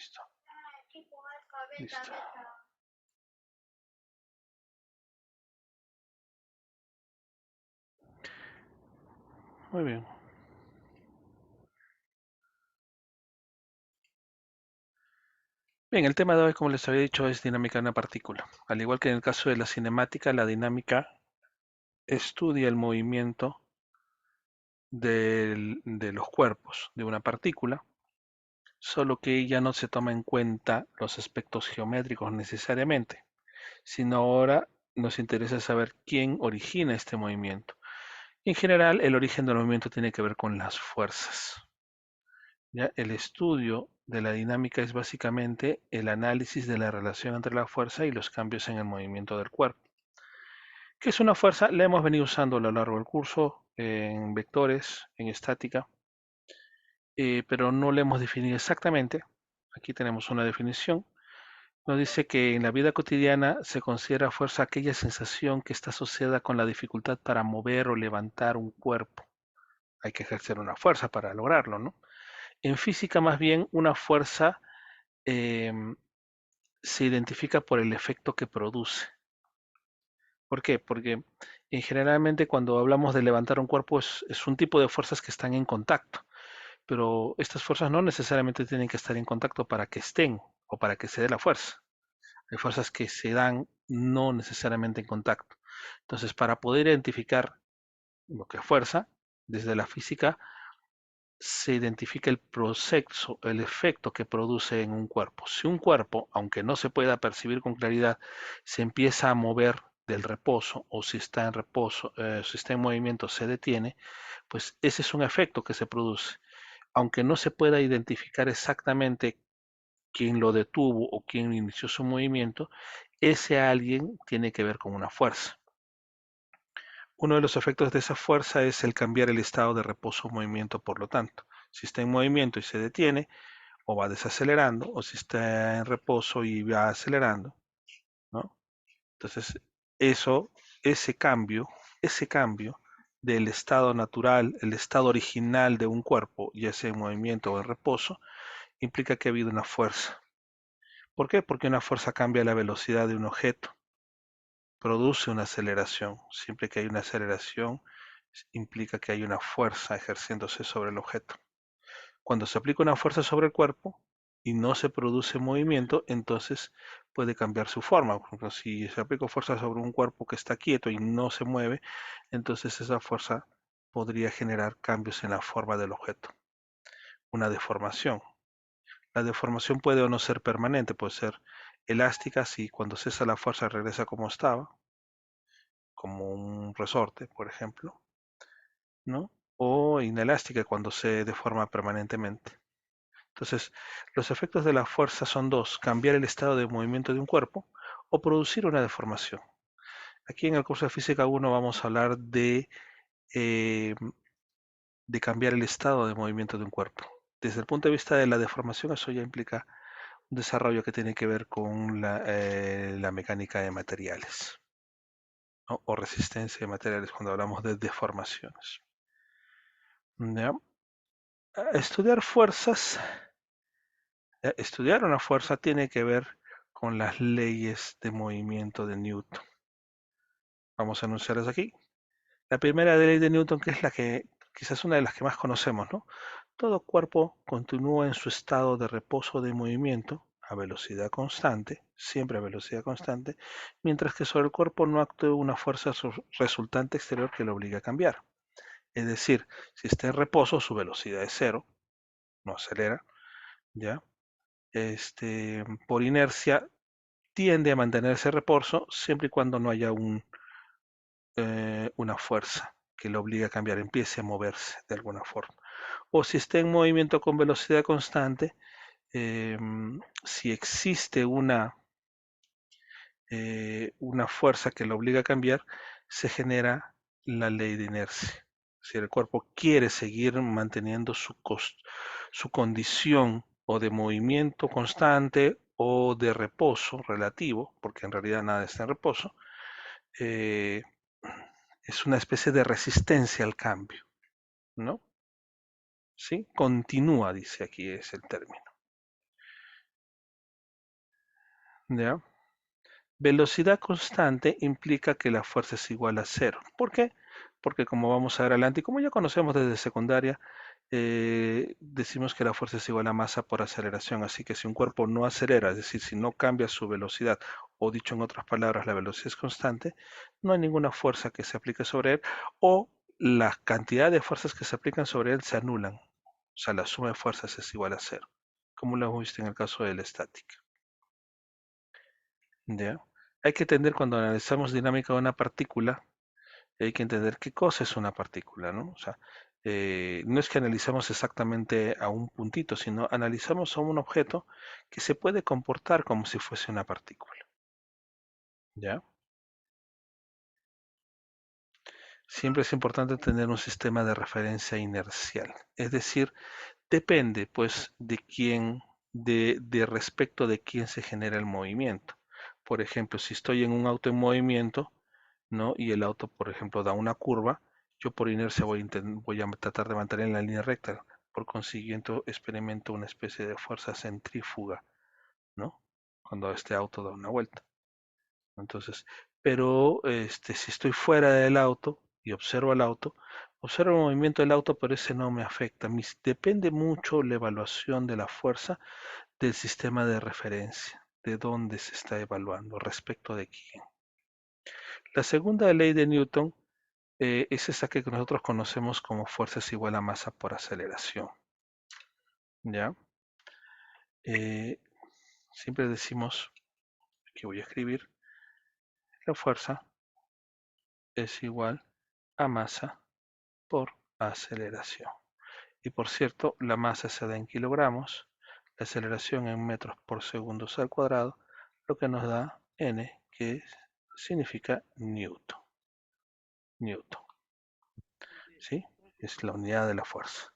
Listo. Listo. Muy bien. Bien, el tema de hoy, como les había dicho, es dinámica de una partícula. Al igual que en el caso de la cinemática, la dinámica estudia el movimiento de los cuerpos de una partícula, solo que ya no se toma en cuenta los aspectos geométricos necesariamente, sino ahora nos interesa saber quién origina este movimiento. En general, el origen del movimiento tiene que ver con las fuerzas. ¿Ya? El estudio de la dinámica es básicamente el análisis de la relación entre la fuerza y los cambios en el movimiento del cuerpo. ¿Qué es una fuerza? La hemos venido usando a lo largo del curso en vectores, en estática, pero no la hemos definido exactamente. Aquí tenemos una definición. Nos dice que en la vida cotidiana se considera fuerza aquella sensación que está asociada con la dificultad para mover o levantar un cuerpo. Hay que ejercer una fuerza para lograrlo, ¿no? En física, más bien, una fuerza em, se identifica por el efecto que produce. ¿Por qué? Porque generalmente cuando hablamos de levantar un cuerpo es un tipo de fuerzas que están en contacto, pero estas fuerzas no necesariamente tienen que estar en contacto para que estén o para que se dé la fuerza. Hay fuerzas que se dan no necesariamente en contacto. Entonces, para poder identificar lo que es fuerza, desde la física se identifica el proceso, el efecto que produce en un cuerpo. Si un cuerpo, aunque no se pueda percibir con claridad, se empieza a mover del reposo o si está en reposo, si está en movimiento, se detiene, pues ese es un efecto que se produce. Aunque no se pueda identificar exactamente quién lo detuvo o quién inició su movimiento, ese alguien tiene que ver con una fuerza. Uno de los efectos de esa fuerza es el cambiar el estado de reposo o movimiento, por lo tanto. Si está en movimiento y se detiene, o va desacelerando, o si está en reposo y va acelerando, ¿no? Entonces, eso, ese cambio del estado natural, el estado original de un cuerpo, ya sea en movimiento o en reposo, implica que ha habido una fuerza. ¿Por qué? Porque una fuerza cambia la velocidad de un objeto, produce una aceleración. Siempre que hay una aceleración, implica que hay una fuerza ejerciéndose sobre el objeto. Cuando se aplica una fuerza sobre el cuerpo y no se produce movimiento, entonces puede cambiar su forma. Por ejemplo, si se aplica fuerza sobre un cuerpo que está quieto y no se mueve, entonces esa fuerza podría generar cambios en la forma del objeto. Una deformación. La deformación puede o no ser permanente, puede ser elástica si cuando cesa la fuerza regresa como estaba, como un resorte, por ejemplo, ¿no? O inelástica cuando se deforma permanentemente. Entonces, los efectos de la fuerza son dos: cambiar el estado de movimiento de un cuerpo o producir una deformación. Aquí en el curso de Física 1 vamos a hablar eh, de cambiar el estado de movimiento de un cuerpo. Desde el punto de vista de la deformación, eso ya implica un desarrollo que tiene que ver con la mecánica de materiales, ¿no? O resistencia de materiales cuando hablamos de deformaciones. ¿Ya? Estudiar fuerzas, estudiar una fuerza tiene que ver con las leyes de movimiento de Newton. Vamos a anunciarlas aquí. La primera ley de Newton, que es la que quizás una de las que más conocemos, ¿no? Todo cuerpo continúa en su estado de reposo de movimiento a velocidad constante, siempre a velocidad constante, mientras que sobre el cuerpo no actúa una fuerza resultante exterior que lo obligue a cambiar. Es decir, si está en reposo, su velocidad es cero, no acelera, ¿ya? Por inercia tiende a mantenerse reposo siempre y cuando no haya una fuerza que lo obligue a cambiar, empiece a moverse de alguna forma. O si está en movimiento con velocidad constante, si existe una fuerza que lo obliga a cambiar, se genera la ley de inercia. Si el cuerpo quiere seguir manteniendo su condición o de movimiento constante o de reposo relativo, porque en realidad nada está en reposo, eh, es una especie de resistencia al cambio, ¿no? ¿Sí? Continúa, dice aquí, es el término. ¿Ya? Velocidad constante implica que la fuerza es igual a cero. ¿Por qué? Porque como vamos a ver adelante, y como ya conocemos desde secundaria, decimos que la fuerza es igual a masa por aceleración. Así que si un cuerpo no acelera, es decir, si no cambia su velocidad, o dicho en otras palabras, la velocidad es constante, no hay ninguna fuerza que se aplique sobre él, o la cantidad de fuerzas que se aplican sobre él se anulan. O sea, la suma de fuerzas es igual a cero, como lo hemos visto en el caso de la estática. ¿Ya? Hay que entender cuando analizamos dinámica de una partícula, hay que entender qué cosa es una partícula, ¿no? O sea, no es que analizamos exactamente a un puntito, sino analizamos a un objeto que se puede comportar como si fuese una partícula, ¿ya? Siempre es importante tener un sistema de referencia inercial, es decir, depende, pues, de quién, de respecto de quién se genera el movimiento. Por ejemplo, si estoy en un auto en movimiento, ¿no? Y el auto, por ejemplo, da una curva, yo por inercia voy a tratar de mantener en la línea recta. Por consiguiente, experimento una especie de fuerza centrífuga, ¿no? Cuando este auto da una vuelta. Entonces, pero si estoy fuera del auto y observo el auto, observo el movimiento del auto, pero ese no me afecta. Depende mucho la evaluación de la fuerza del sistema de referencia, de dónde se está evaluando, respecto de quién. La segunda ley de Newton es esa que nosotros conocemos como fuerza es igual a masa por aceleración. ¿Ya? Eh, Siempre decimos, que voy a escribir, la fuerza es igual a masa por aceleración. Y por cierto, la masa se da en kilogramos, la aceleración en metros por segundos al cuadrado, lo que nos da n, que significa newton. Newton, ¿sí? Es la unidad de la fuerza.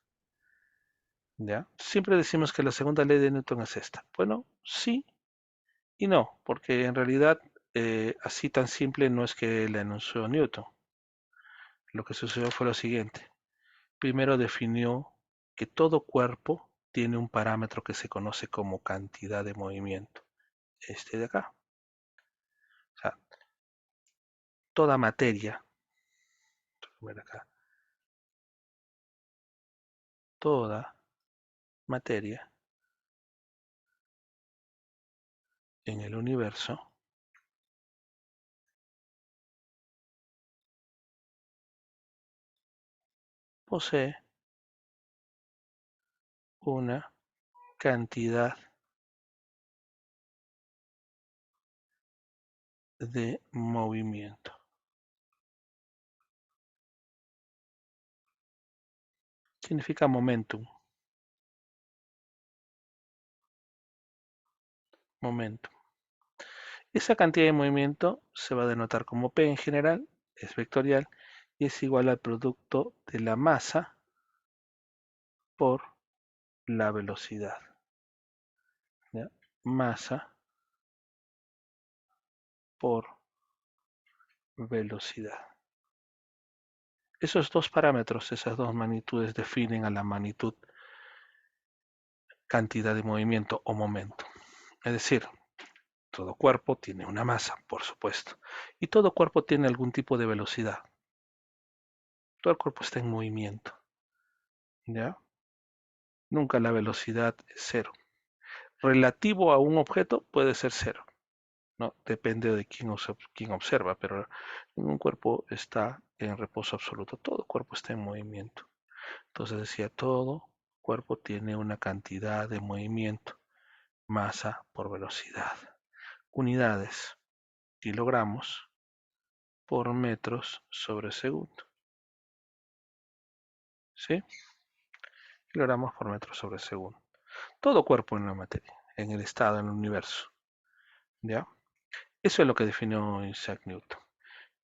¿Ya? Siempre decimos que la segunda ley de Newton es esta. Bueno, sí y no, porque en realidad así tan simple no es que la enunció Newton. Lo que sucedió fue lo siguiente. Primero definió que todo cuerpo tiene un parámetro que se conoce como cantidad de movimiento. Este de acá. O sea, toda materia, ver acá, toda materia en el universo posee una cantidad de movimiento. Significa momentum. Momentum. Esa cantidad de movimiento se va a denotar como P en general, es vectorial, y es igual al producto de la masa por la velocidad. ¿Ya? Masa por velocidad. Esos dos parámetros, esas dos magnitudes definen a la magnitud cantidad de movimiento o momento. Es decir, todo cuerpo tiene una masa, por supuesto, y todo cuerpo tiene algún tipo de velocidad. Todo el cuerpo está en movimiento, ¿ya? Nunca la velocidad es cero. Relativo a un objeto puede ser cero, ¿no? Depende de quién observa, pero ningún cuerpo está en reposo absoluto, todo cuerpo está en movimiento. Entonces decía, todo cuerpo tiene una cantidad de movimiento, masa por velocidad. Unidades, kilogramos por metros sobre segundo. ¿Sí? Kilogramos por metro sobre segundo. Todo cuerpo en la materia, en el estado, en el universo. ¿Ya? Eso es lo que definió Isaac Newton.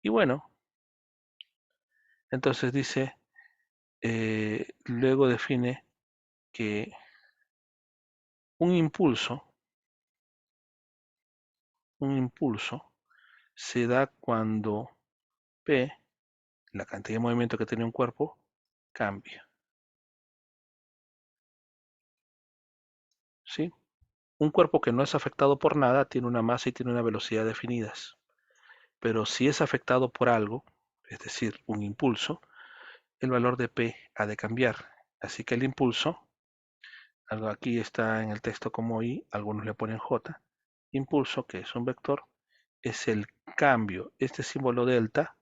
Y bueno, entonces dice, luego define que un impulso, un impulso se da cuando P, la cantidad de movimiento que tiene un cuerpo, cambia. ¿Sí? Un cuerpo que no es afectado por nada tiene una masa y tiene una velocidad definidas. Pero si es afectado por algo, es decir, un impulso, el valor de P ha de cambiar. Así que el impulso, algo aquí está en el texto como I, algunos le ponen J, impulso, que es un vector, es el cambio. Este símbolo delta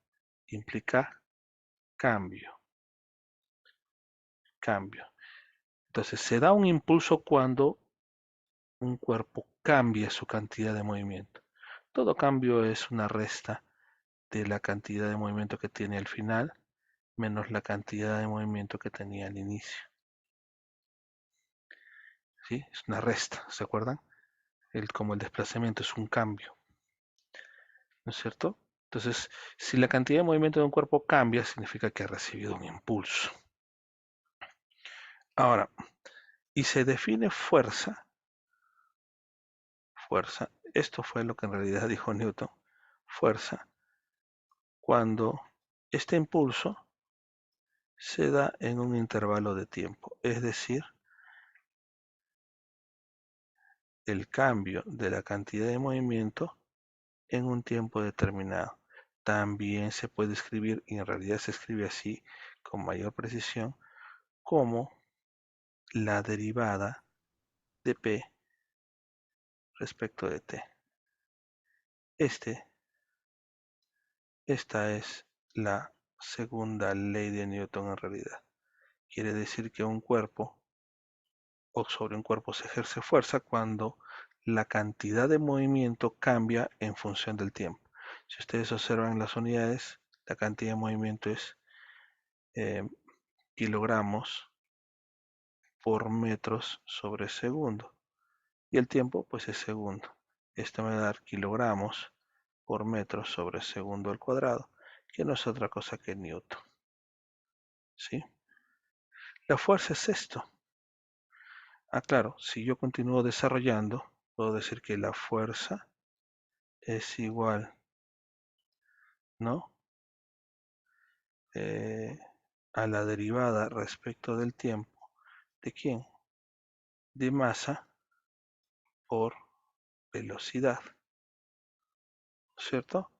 implica cambio, cambio. Entonces se da un impulso cuando un cuerpo cambia su cantidad de movimiento. Todo cambio es una resta de la cantidad de movimiento que tiene al final menos la cantidad de movimiento que tenía al inicio. ¿Sí? Es una resta, ¿se acuerdan? Como el desplazamiento es un cambio, ¿no es cierto? Entonces, si la cantidad de movimiento de un cuerpo cambia, significa que ha recibido un impulso. Ahora, y se define fuerza, esto fue lo que en realidad dijo Newton, fuerza, cuando este impulso se da en un intervalo de tiempo, es decir, el cambio de la cantidad de movimiento en un tiempo determinado. También se puede escribir, y en realidad se escribe así con mayor precisión, como la derivada de P respecto de T. Esta es la segunda ley de Newton en realidad. Quiere decir que un cuerpo o sobre un cuerpo se ejerce fuerza cuando la cantidad de movimiento cambia en función del tiempo. Si ustedes observan las unidades, la cantidad de movimiento es kilogramos por metros sobre segundo. Y el tiempo, pues es segundo. Esto me va a dar kilogramos por metro sobre segundo al cuadrado, que no es otra cosa que Newton. ¿Sí? La fuerza es esto. Ah, claro, si yo continúo desarrollando, puedo decir que la fuerza es igual, ¿no? Eh, a la derivada respecto del tiempo. ¿De quién? De masa por velocidad, ¿cierto?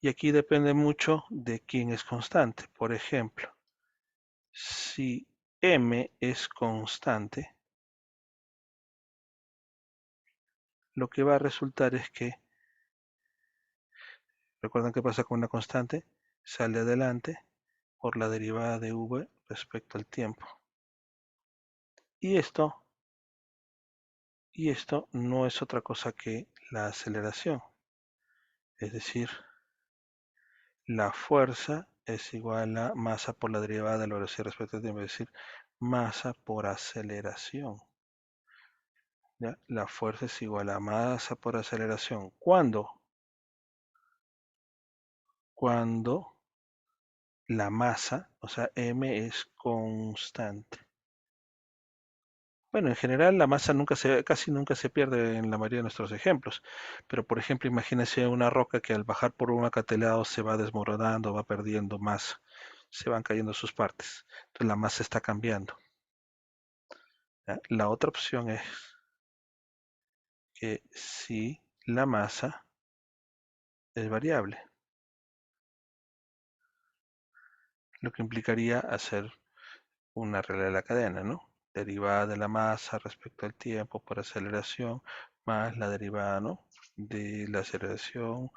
Y aquí depende mucho de quién es constante. Por ejemplo, si m es constante, lo que va a resultar es que, ¿recuerdan qué pasa con una constante? Sale adelante por la derivada de v respecto al tiempo. Y esto no es otra cosa que la aceleración. Es decir, la fuerza es igual a masa por la derivada de la velocidad respecto al tiempo, es decir, masa por aceleración. ¿Ya? La fuerza es igual a masa por aceleración. ¿Cuándo? Cuando la masa, o sea, m es constante. Bueno, en general la masa casi nunca se pierde en la mayoría de nuestros ejemplos. Pero por ejemplo, imagínense una roca que al bajar por un acantilado se va desmoronando, va perdiendo masa, se van cayendo sus partes. Entonces la masa está cambiando. ¿Ya? La otra opción es que si la masa es variable, lo que implicaría hacer una regla de la cadena, ¿no? Derivada de la masa respecto al tiempo por aceleración, más la derivada, ¿no? De la aceleración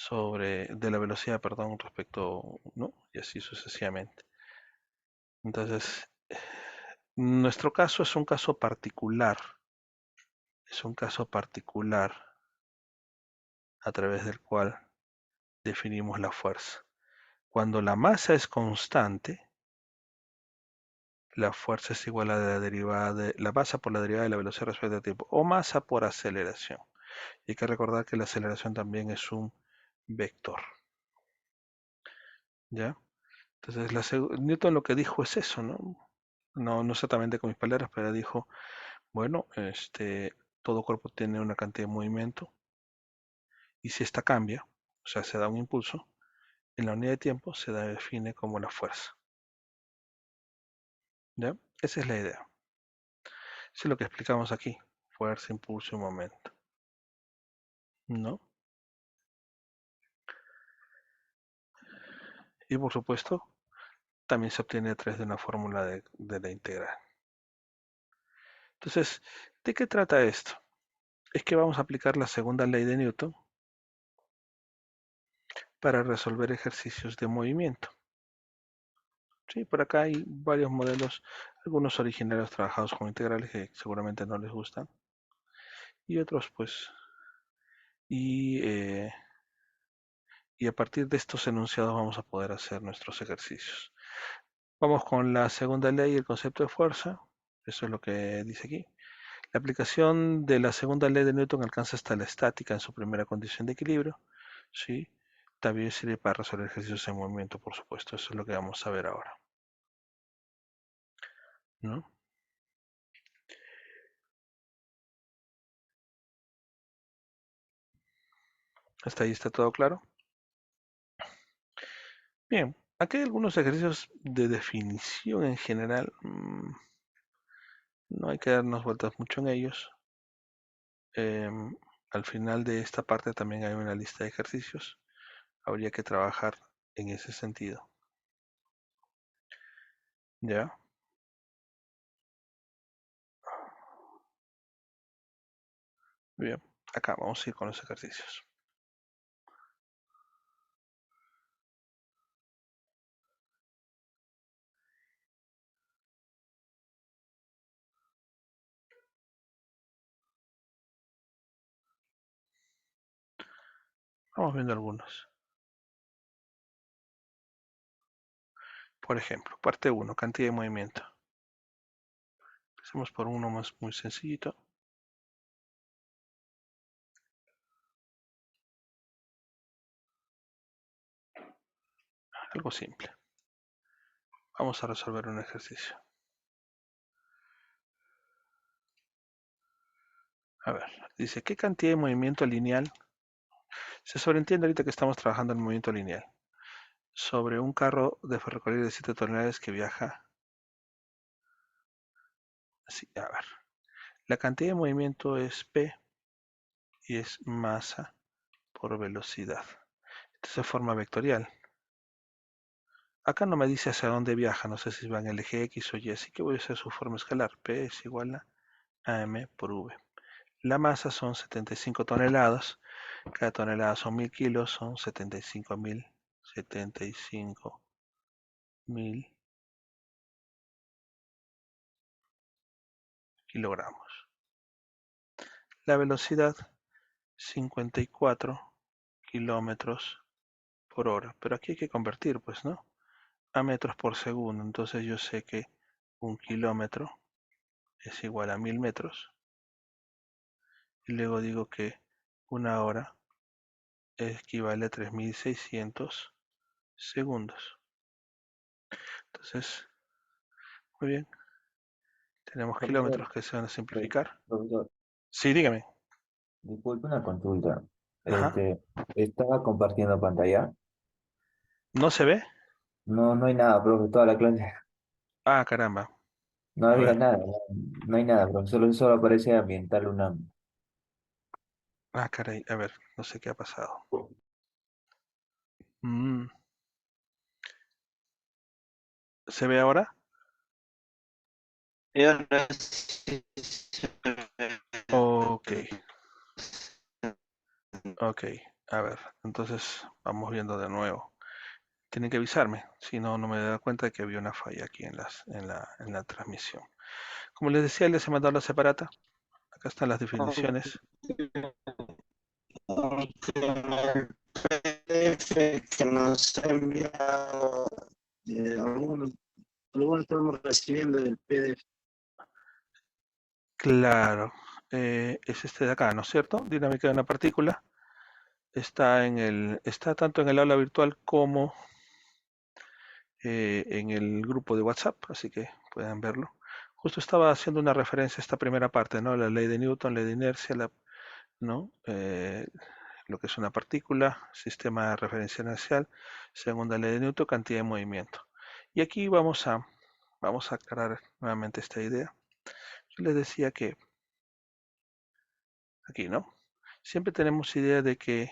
de la velocidad, perdón, respecto, ¿no? Y así sucesivamente. Entonces, nuestro caso es un caso particular, a través del cual definimos la fuerza. Cuando la masa es constante, la fuerza es igual a la derivada de la masa por la derivada de la velocidad respecto al tiempo, o masa por aceleración. Y hay que recordar que la aceleración también es un vector. ¿Ya? Entonces, Newton lo que dijo es eso, ¿no? No exactamente con mis palabras, pero dijo, bueno, todo cuerpo tiene una cantidad de movimiento, y si esta cambia, o sea, se da un impulso, en la unidad de tiempo se define como la fuerza. ¿Ya? Esa es la idea. Eso es lo que explicamos aquí. fuerza, impulso y momento, ¿no? Y por supuesto, también se obtiene a través de una fórmula de la integral. Entonces, ¿de qué trata esto? Es que vamos a aplicar la segunda ley de Newton para resolver ejercicios de movimiento. Sí, por acá hay varios modelos, algunos originarios trabajados con integrales que seguramente no les gustan, y otros pues, y, eh, y a partir de estos enunciados vamos a poder hacer nuestros ejercicios. Vamos con la segunda ley, el concepto de fuerza, eso es lo que dice aquí. La aplicación de la segunda ley de Newton alcanza hasta la estática en su primera condición de equilibrio, ¿sí? También sirve para resolver ejercicios en movimiento, por supuesto, eso es lo que vamos a ver ahora, ¿no? Hasta ahí está todo claro. Bien, aquí hay algunos ejercicios de definición en general. No hay que darnos vueltas mucho en ellos. Em, Al final de esta parte también hay una lista de ejercicios. Habría que trabajar en ese sentido. ¿Ya? Bien, acá vamos a ir con los ejercicios. Vamos viendo algunos. Por ejemplo, parte uno, cantidad de movimiento. Empecemos por uno más muy sencillito. Algo simple. Vamos a resolver un ejercicio. A ver, dice, ¿qué cantidad de movimiento lineal? Se sobreentiende ahorita que estamos trabajando en movimiento lineal. Sobre un carro de ferrocarril de 7 toneladas que viaja así. A ver, la cantidad de movimiento es P y es masa por velocidad. Esto se forma vectorial. Acá no me dice hacia dónde viaja, no sé si va en el eje X o Y, así que voy a usar su forma escalar. P es igual a m por v. La masa son 75 toneladas. Cada tonelada son 1000 kilos, son 75.000 kilogramos. La velocidad, 54 kilómetros por hora. Pero aquí hay que convertir, pues, ¿no? A metros por segundo. Entonces yo sé que un kilómetro es igual a 1000 metros. Y luego digo que una hora equivale a 3600 segundos. Entonces, muy bien. Tenemos Profesor, kilómetros que se van a simplificar. profesor, Sí, dígame. disculpe una consulta. Ajá. Estaba compartiendo pantalla. ¿No se ve? No, no hay nada, profe, toda la clase. Ah, caramba. No A había ver. nada, no, no hay nada, profesor, solo aparece ambiental UNAM. Ah, caray. A ver, no sé qué ha pasado. Mm, ¿Se ve ahora? Y ahora sí se ve. Ok, ok. A ver, entonces vamos viendo de nuevo. Tienen que avisarme, si no, no me da cuenta de que había una falla aquí en la transmisión. Como les decía, les he mandado la separata. Acá están las definiciones. El PDF que nos ha enviado, algunos estamos recibiendo el PDF. Claro, es este de acá, ¿no es cierto? Dinámica de una partícula. Está tanto en el aula virtual como en el grupo de WhatsApp, así que pueden verlo. Justo estaba haciendo una referencia a esta primera parte, ¿no? La ley de Newton, ley de inercia, ¿no? Lo que es una partícula, sistema de referencia inercial, segunda ley de Newton, cantidad de movimiento. Y aquí vamos a aclarar nuevamente esta idea. Yo les decía que aquí, ¿no? Siempre tenemos idea de que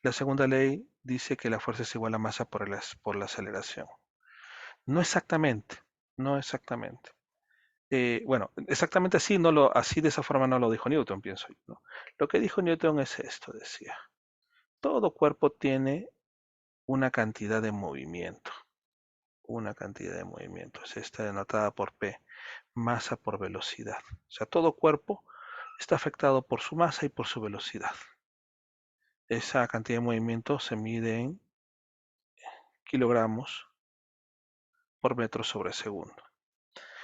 la segunda ley dice que la fuerza es igual a masa por la aceleración. No exactamente, no exactamente. Bueno, exactamente así, así de esa forma no lo dijo Newton, pienso yo, ¿no? Lo que dijo Newton es esto, decía. Todo cuerpo tiene una cantidad de movimiento. Una cantidad de movimiento. Es esta denotada por P, masa por velocidad. O sea, todo cuerpo está afectado por su masa y por su velocidad. Esa cantidad de movimiento se mide en kilogramos por metro sobre segundo.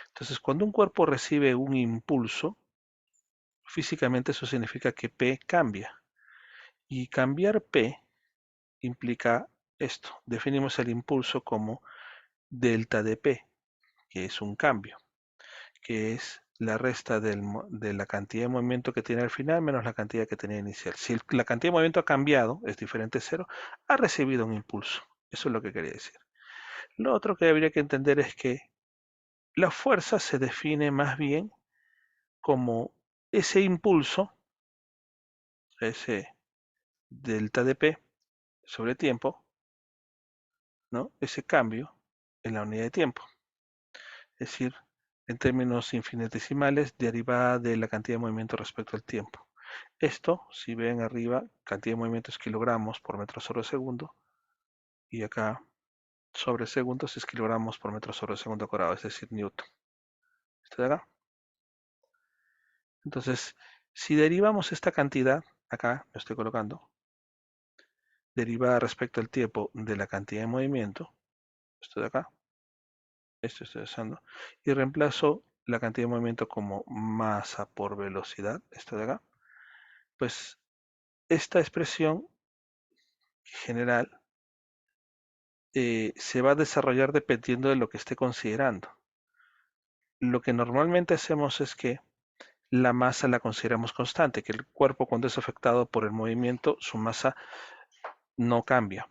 Entonces, cuando un cuerpo recibe un impulso, físicamente eso significa que P cambia. Y cambiar P implica esto. Definimos el impulso como delta de P, que es un cambio, que es la resta de la cantidad de movimiento que tiene al final menos la cantidad que tenía inicial. Si la cantidad de movimiento ha cambiado, es diferente a cero, ha recibido un impulso. Eso es lo que quería decir. Lo otro que habría que entender es que la fuerza se define más bien como ese impulso, ese delta de P sobre tiempo, ¿no? Ese cambio en la unidad de tiempo. Es decir, en términos infinitesimales, derivada de la cantidad de movimiento respecto al tiempo. Esto, si ven arriba, cantidad de movimiento es kilogramos por metro sobre segundo, y acá sobre segundos es kilogramos por metro sobre segundo cuadrado, es decir, newton. ¿Está de acá? Entonces, si derivamos esta cantidad, acá lo estoy colocando, derivada respecto al tiempo de la cantidad de movimiento, esto de acá, esto estoy usando, y reemplazo la cantidad de movimiento como masa por velocidad, esto de acá, pues esta expresión general se va a desarrollar dependiendo de lo que esté considerando. Lo que normalmente hacemos es que la masa la consideramos constante, que el cuerpo cuando es afectado por el movimiento, su masa no cambia.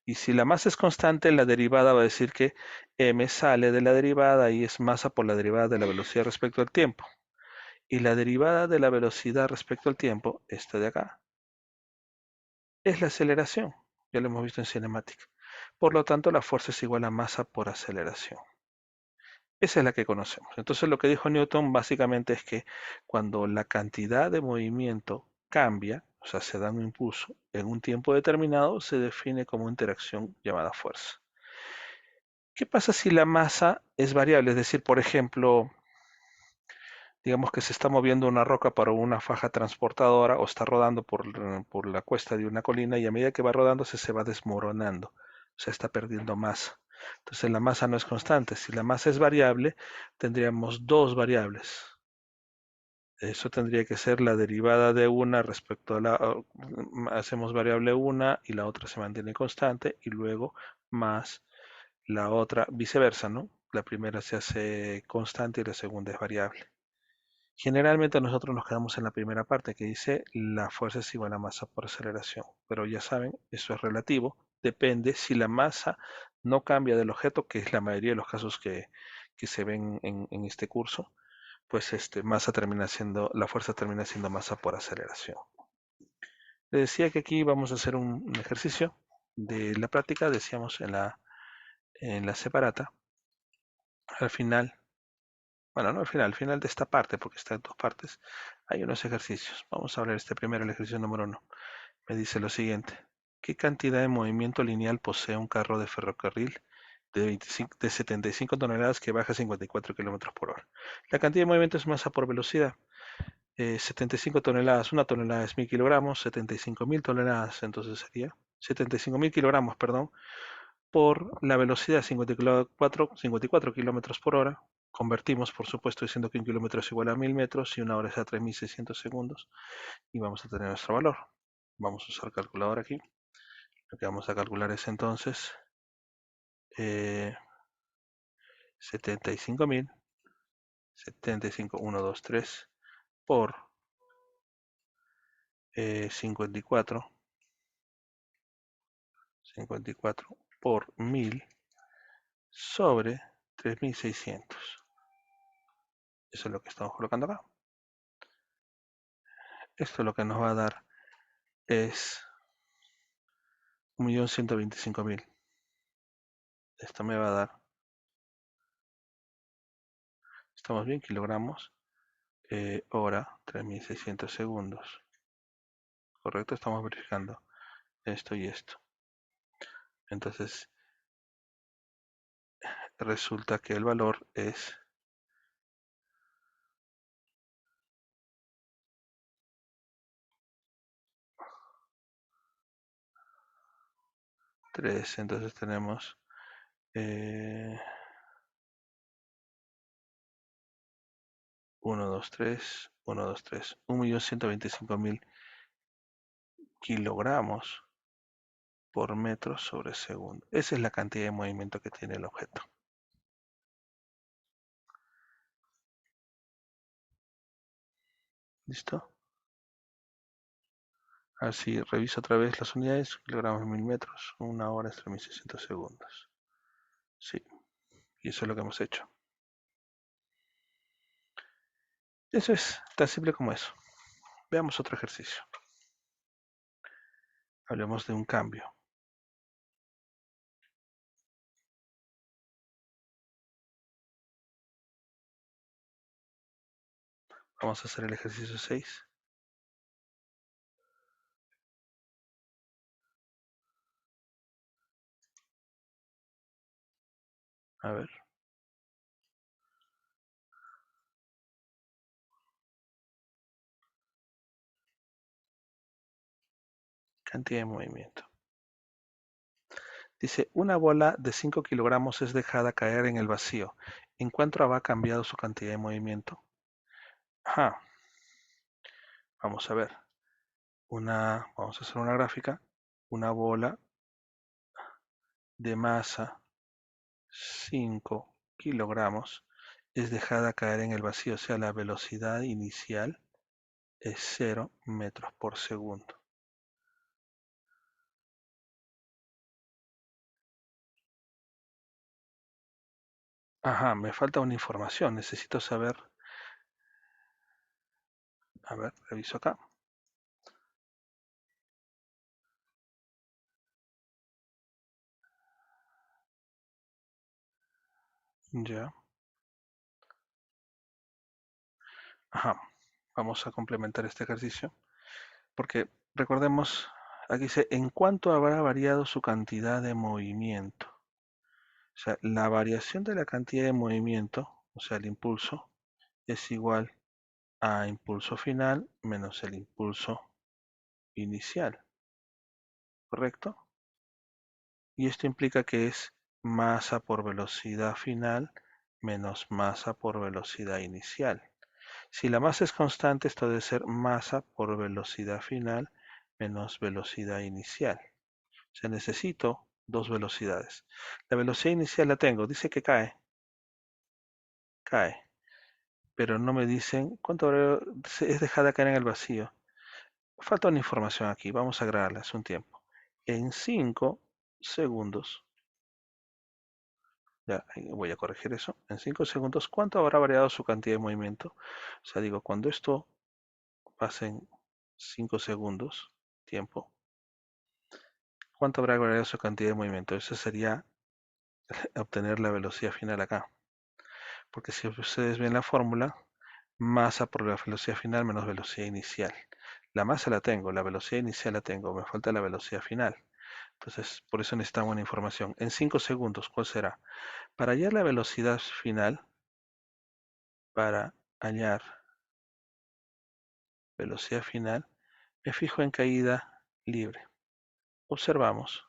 Y si la masa es constante, la derivada va a decir que m sale de la derivada y es masa por la derivada de la velocidad respecto al tiempo. Y la derivada de la velocidad respecto al tiempo, esta de acá, es la aceleración. Ya lo hemos visto en cinemática. Por lo tanto, la fuerza es igual a masa por aceleración. Esa es la que conocemos. Entonces lo que dijo Newton básicamente es que cuando la cantidad de movimiento cambia, o sea, se da un impulso en un tiempo determinado, se define como interacción llamada fuerza. ¿Qué pasa si la masa es variable? Es decir, por ejemplo, digamos que se está moviendo una roca para una faja transportadora o está rodando por la cuesta de una colina y a medida que va rodando se va desmoronando, o sea, está perdiendo masa. Entonces la masa no es constante. Si la masa es variable, tendríamos dos variables. Eso tendría que ser la derivada de una respecto a hacemos variable una y la otra se mantiene constante y luego más la otra, viceversa, ¿no? La primera se hace constante y la segunda es variable. Generalmente nosotros nos quedamos en la primera parte que dice la fuerza es igual a masa por aceleración, pero ya saben, eso es relativo, depende si la masa no cambia del objeto, que es la mayoría de los casos que se ven en este curso, pues la fuerza termina siendo masa por aceleración. Les decía que aquí vamos a hacer un ejercicio de la práctica, decíamos en la separata, al final. Bueno, no al final de esta parte, porque está en dos partes, hay unos ejercicios. Vamos a ver este primero, el ejercicio número 1. Me dice lo siguiente. ¿Qué cantidad de movimiento lineal posee un carro de ferrocarril de 75 toneladas que baja 54 kilómetros por hora? La cantidad de movimiento es masa por velocidad. 75 toneladas, una tonelada es 1000 kilogramos, 75.000 toneladas, entonces sería 75.000 kilogramos, perdón, por la velocidad 54 kilómetros por hora. Convertimos, por supuesto, diciendo que un kilómetro es igual a 1000 metros y una hora es a 3600 segundos. Y vamos a tener nuestro valor. Vamos a usar calculadora aquí. Lo que vamos a calcular es entonces 75.000, 1, 2, 3, por 54 por 1000 sobre 3600. Eso es lo que estamos colocando acá. Esto lo que nos va a dar es 1.125.000. Esto me va a dar, estamos bien, kilogramos, hora, 3.600 segundos. Correcto, estamos verificando esto y esto. Entonces, resulta que el valor es 3. Entonces tenemos 1, 2, 3, 1, 2, 3, 1.125.000 kilogramos por metro sobre segundo. Esa es la cantidad de movimiento que tiene el objeto. ¿Listo? Así reviso otra vez las unidades, kilogramos en 1000 metros, 1 hora es 3.600 segundos. Sí, y eso es lo que hemos hecho. Eso es tan simple como eso. Veamos otro ejercicio. Hablemos de un cambio. Vamos a hacer el ejercicio 6. A ver. Cantidad de movimiento. Dice, una bola de 5 kilogramos es dejada caer en el vacío. ¿En cuánto habrá cambiado su cantidad de movimiento? Ajá. Vamos a ver. Vamos a hacer una gráfica. Una bola de masa 5 kilogramos es dejada caer en el vacío. O sea, la velocidad inicial es 0 metros por segundo. Ajá, me falta una información. Necesito saber. A ver, reviso acá. Ya. Ajá. Vamos a complementar este ejercicio. Porque recordemos, aquí dice, ¿en cuánto habrá variado su cantidad de movimiento? O sea, la variación de la cantidad de movimiento, o sea, el impulso, es igual a impulso final menos el impulso inicial, ¿correcto? Y esto implica que es masa por velocidad final menos masa por velocidad inicial. Si la masa es constante, esto debe ser masa por velocidad final menos velocidad inicial. O sea, necesito dos velocidades. La velocidad inicial la tengo, dice que cae, pero no me dicen cuánto es dejada caer en el vacío. Falta una información aquí, vamos a agregarla hace un tiempo. En 5 segundos, ya voy a corregir eso, en 5 segundos, ¿cuánto habrá variado su cantidad de movimiento? O sea, digo, cuando esto pase en 5 segundos, tiempo, ¿cuánto habrá variado su cantidad de movimiento? Eso sería obtener la velocidad final acá. Porque si ustedes ven la fórmula, masa por la velocidad final menos velocidad inicial. La masa la tengo, la velocidad inicial la tengo, me falta la velocidad final. Entonces, por eso necesitamos una información. En 5 segundos, ¿cuál será? Para hallar la velocidad final, para hallar velocidad final, me fijo en caída libre. Observamos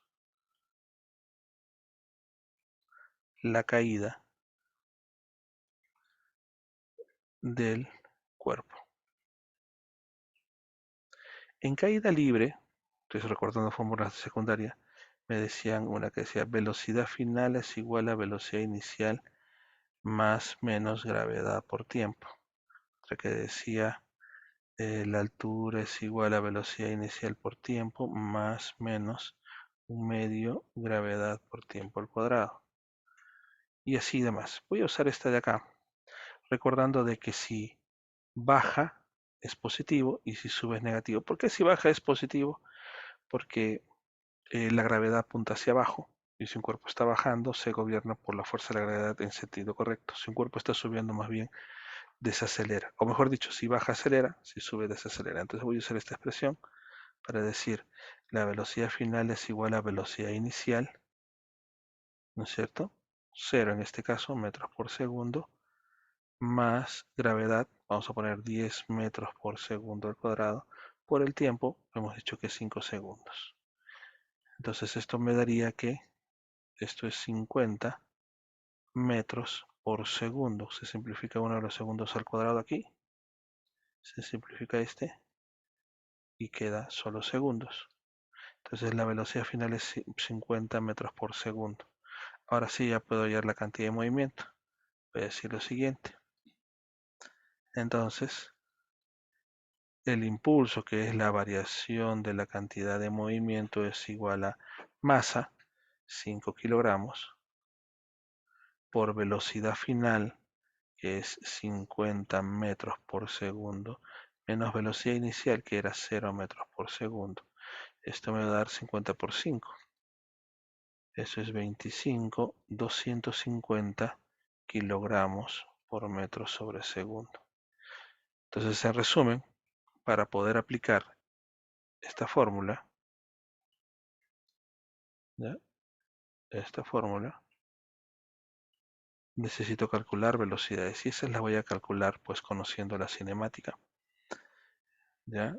la caída del cuerpo. En caída libre, estoy recordando fórmulas de secundaria, me decían una que decía velocidad final es igual a velocidad inicial más menos gravedad por tiempo. Otra que decía la altura es igual a velocidad inicial por tiempo más menos un medio gravedad por tiempo al cuadrado. Y así demás. Voy a usar esta de acá, recordando de que si baja es positivo y si sube es negativo. ¿Por qué si baja es positivo? Porque la gravedad apunta hacia abajo y si un cuerpo está bajando se gobierna por la fuerza de la gravedad en sentido correcto. Si un cuerpo está subiendo, más bien desacelera, o mejor dicho, si baja acelera, si sube desacelera. Entonces voy a usar esta expresión para decir la velocidad final es igual a velocidad inicial, ¿no es cierto? 0 en este caso, metros por segundo, más gravedad, vamos a poner 10 metros por segundo al cuadrado, por el tiempo, hemos dicho que es 5 segundos. Entonces esto me daría que esto es 50 metros por segundo. Se simplifica uno de los segundos al cuadrado aquí. Se simplifica este y queda solo segundos. Entonces la velocidad final es 50 metros por segundo. Ahora sí ya puedo hallar la cantidad de movimiento. Voy a decir lo siguiente. Entonces, el impulso, que es la variación de la cantidad de movimiento, es igual a masa, 5 kilogramos, por velocidad final, que es 50 metros por segundo, menos velocidad inicial, que era 0 metros por segundo. Esto me va a dar 50 por 5. Eso es 25, 250 kilogramos por metro sobre segundo. Entonces, en resumen, para poder aplicar esta fórmula, ¿ya? Esta fórmula, necesito calcular velocidades y esas las voy a calcular pues conociendo la cinemática. ¿Ya?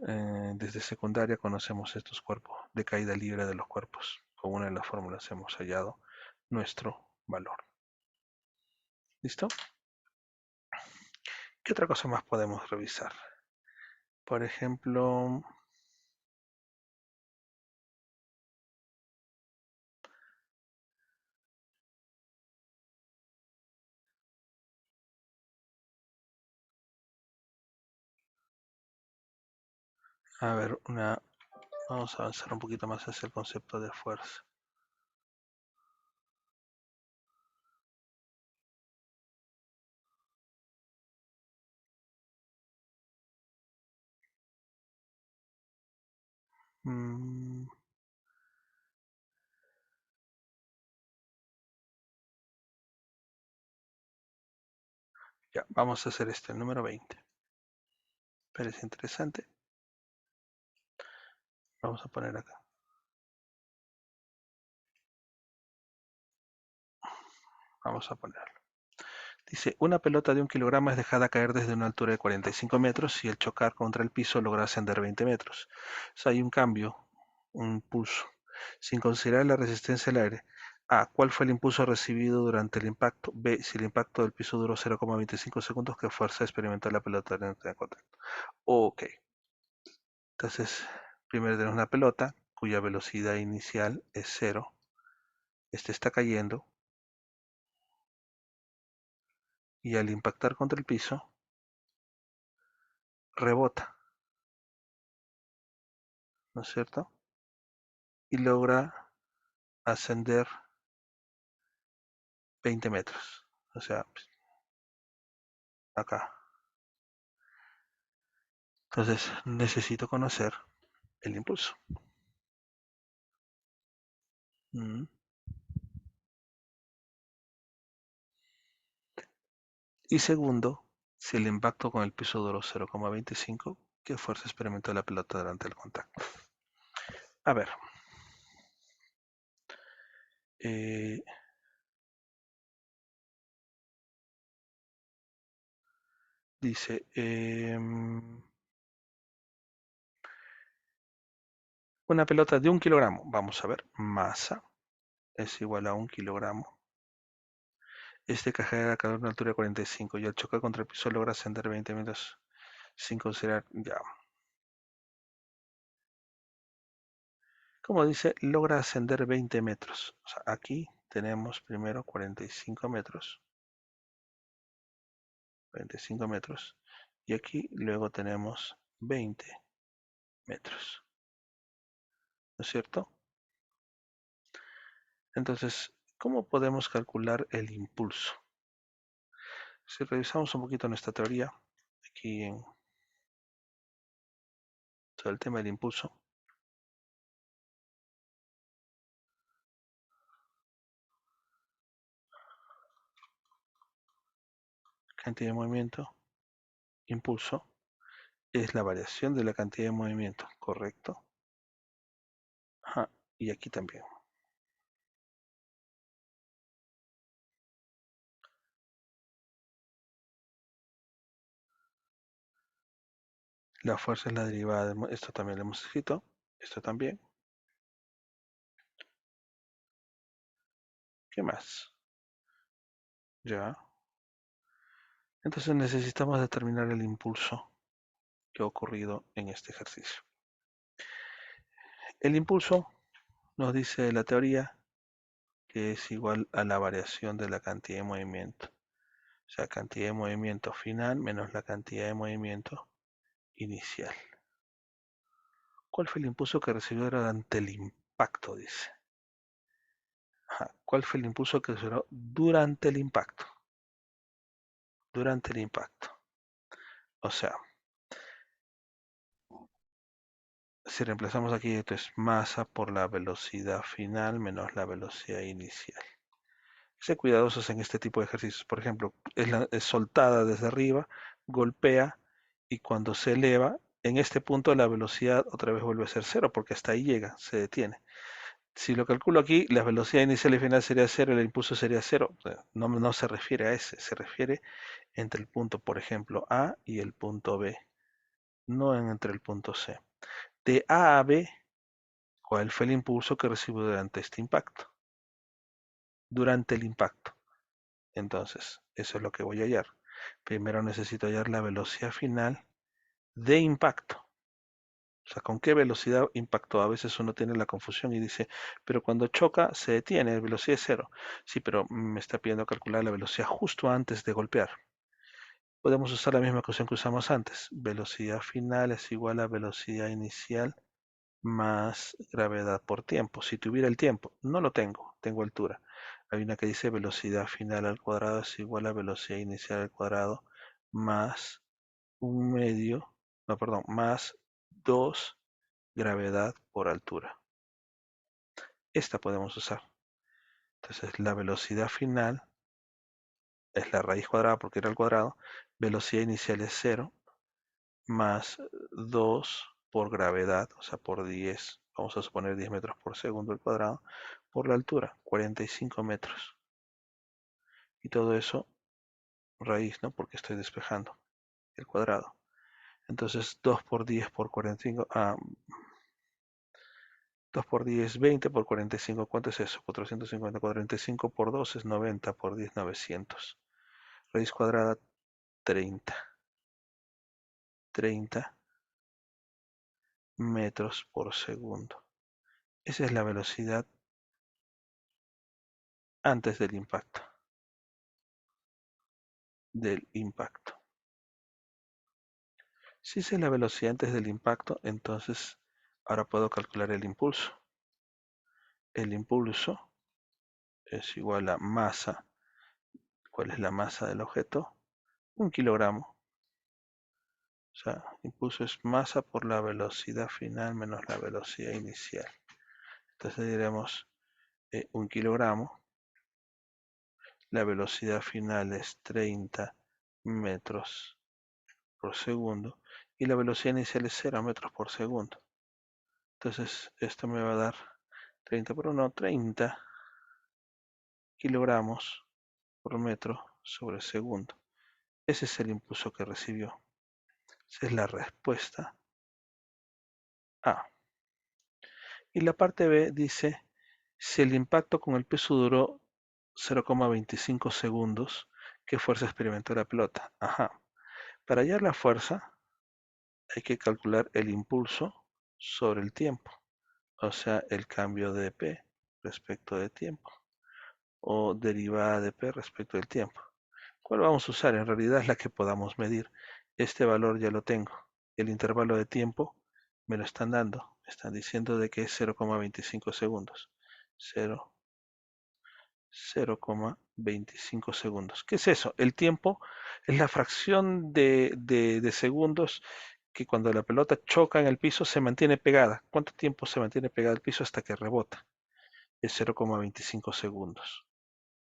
Desde secundaria conocemos estos cuerpos de caída libre de los cuerpos. Con una de las fórmulas hemos hallado nuestro valor. ¿Listo? ¿Qué otra cosa más podemos revisar? Por ejemplo, a ver, vamos a avanzar un poquito más hacia el concepto de fuerza. Ya, vamos a hacer este, el número 20. Parece interesante. Vamos a poner acá. Vamos a ponerlo. Dice, una pelota de 1 kilogramo es dejada caer desde una altura de 45 metros y al chocar contra el piso logra ascender 20 metros. O sea, hay un cambio, un impulso, sin considerar la resistencia al aire. A. ¿Cuál fue el impulso recibido durante el impacto? B. Si el impacto del piso duró 0,25 segundos, ¿qué fuerza experimentó la pelota en el contacto? Ok. Entonces, primero tenemos una pelota cuya velocidad inicial es 0. Este está cayendo y al impactar contra el piso, rebota, ¿no es cierto? Y logra ascender 20 metros. O sea, acá. Entonces, necesito conocer el impulso. Y segundo, si el impacto con el piso duró 0,25, ¿qué fuerza experimentó la pelota durante el contacto? A ver. Dice, una pelota de 1 kilogramo. Vamos a ver, masa es igual a 1 kilogramo. Este cajera a una altura de 45 y al chocar contra el piso logra ascender 20 metros sin considerar, ya. Como dice, logra ascender 20 metros. O sea, aquí tenemos primero 45 metros. 45 metros. Y aquí luego tenemos 20 metros. ¿No es cierto? Entonces, ¿cómo podemos calcular el impulso? Si revisamos un poquito nuestra teoría, aquí en sobre el tema del impulso. Cantidad de movimiento, impulso, es la variación de la cantidad de movimiento, ¿correcto? Ajá, y aquí también. La fuerza es la derivada de... Esto también lo hemos escrito. Esto también. ¿Qué más? Ya. Entonces necesitamos determinar el impulso que ha ocurrido en este ejercicio. El impulso nos dice la teoría que es igual a la variación de la cantidad de movimiento. O sea, cantidad de movimiento final menos la cantidad de movimiento inicial. ¿Cuál fue el impulso que recibió durante el impacto? Dice. Ajá. ¿Cuál fue el impulso que recibió durante el impacto? Durante el impacto. O sea, si reemplazamos aquí, esto es masa por la velocidad final menos la velocidad inicial. Sé cuidadosos en este tipo de ejercicios. Por ejemplo, es soltada desde arriba, golpea y cuando se eleva, en este punto la velocidad otra vez vuelve a ser cero porque hasta ahí llega, se detiene. Si lo calculo aquí, la velocidad inicial y final sería cero, el impulso sería cero. O sea, no se refiere a ese, se refiere entre el punto, por ejemplo, A y el punto B, no entre el punto C. De A a B, ¿cuál fue el impulso que recibió durante este impacto? Durante el impacto. Entonces, eso es lo que voy a hallar. Primero necesito hallar la velocidad final de impacto. O sea, ¿con qué velocidad impactó? A veces uno tiene la confusión y dice, pero cuando choca se detiene, velocidad es cero. Sí, pero me está pidiendo calcular la velocidad justo antes de golpear. Podemos usar la misma ecuación que usamos antes. Velocidad final es igual a velocidad inicial más gravedad por tiempo. Si tuviera el tiempo, no lo tengo, tengo altura. Hay una que dice velocidad final al cuadrado es igual a velocidad inicial al cuadrado más un medio, no, perdón, más 2 gravedad por altura. Esta podemos usar. Entonces la velocidad final es la raíz cuadrada porque era al cuadrado, velocidad inicial es 0, más 2 por gravedad, o sea, por 10, vamos a suponer 10 metros por segundo al cuadrado, por la altura, 45 metros. Y todo eso, raíz, ¿no? Porque estoy despejando el cuadrado. Entonces, 2 por 10 por 45, 2 por 10, 20 por 45, ¿cuánto es eso? 450, 45 por 2 es 90, por 10, 900. Raíz cuadrada, 30. 30 metros por segundo. Esa es la velocidad antes del impacto. Si esa es la velocidad antes del impacto, entonces ahora puedo calcular el impulso. El impulso es igual a masa. ¿Cuál es la masa del objeto? 1 kilogramo. O sea, impulso es masa por la velocidad final menos la velocidad inicial. Entonces diremos 1 kilogramo. La velocidad final es 30 metros por segundo y la velocidad inicial es 0 metros por segundo. Entonces esto me va a dar 30 por 1, 30 kilogramos por metro sobre segundo. Ese es el impulso que recibió. Esa es la respuesta A. Y la parte B dice, si el impacto con el peso duró 0,25 segundos, ¿qué fuerza experimentó la pelota? Ajá. Para hallar la fuerza hay que calcular el impulso sobre el tiempo, o sea, el cambio de P respecto de tiempo, o derivada de P respecto del tiempo. ¿Cuál vamos a usar? En realidad es la que podamos medir. Este valor ya lo tengo. El intervalo de tiempo me lo están dando. Me están diciendo de que es 0,25 segundos. 0,25 segundos. ¿Qué es eso? El tiempo es la fracción de segundos que cuando la pelota choca en el piso se mantiene pegada. ¿Cuánto tiempo se mantiene pegada al piso hasta que rebota? Es 0,25 segundos.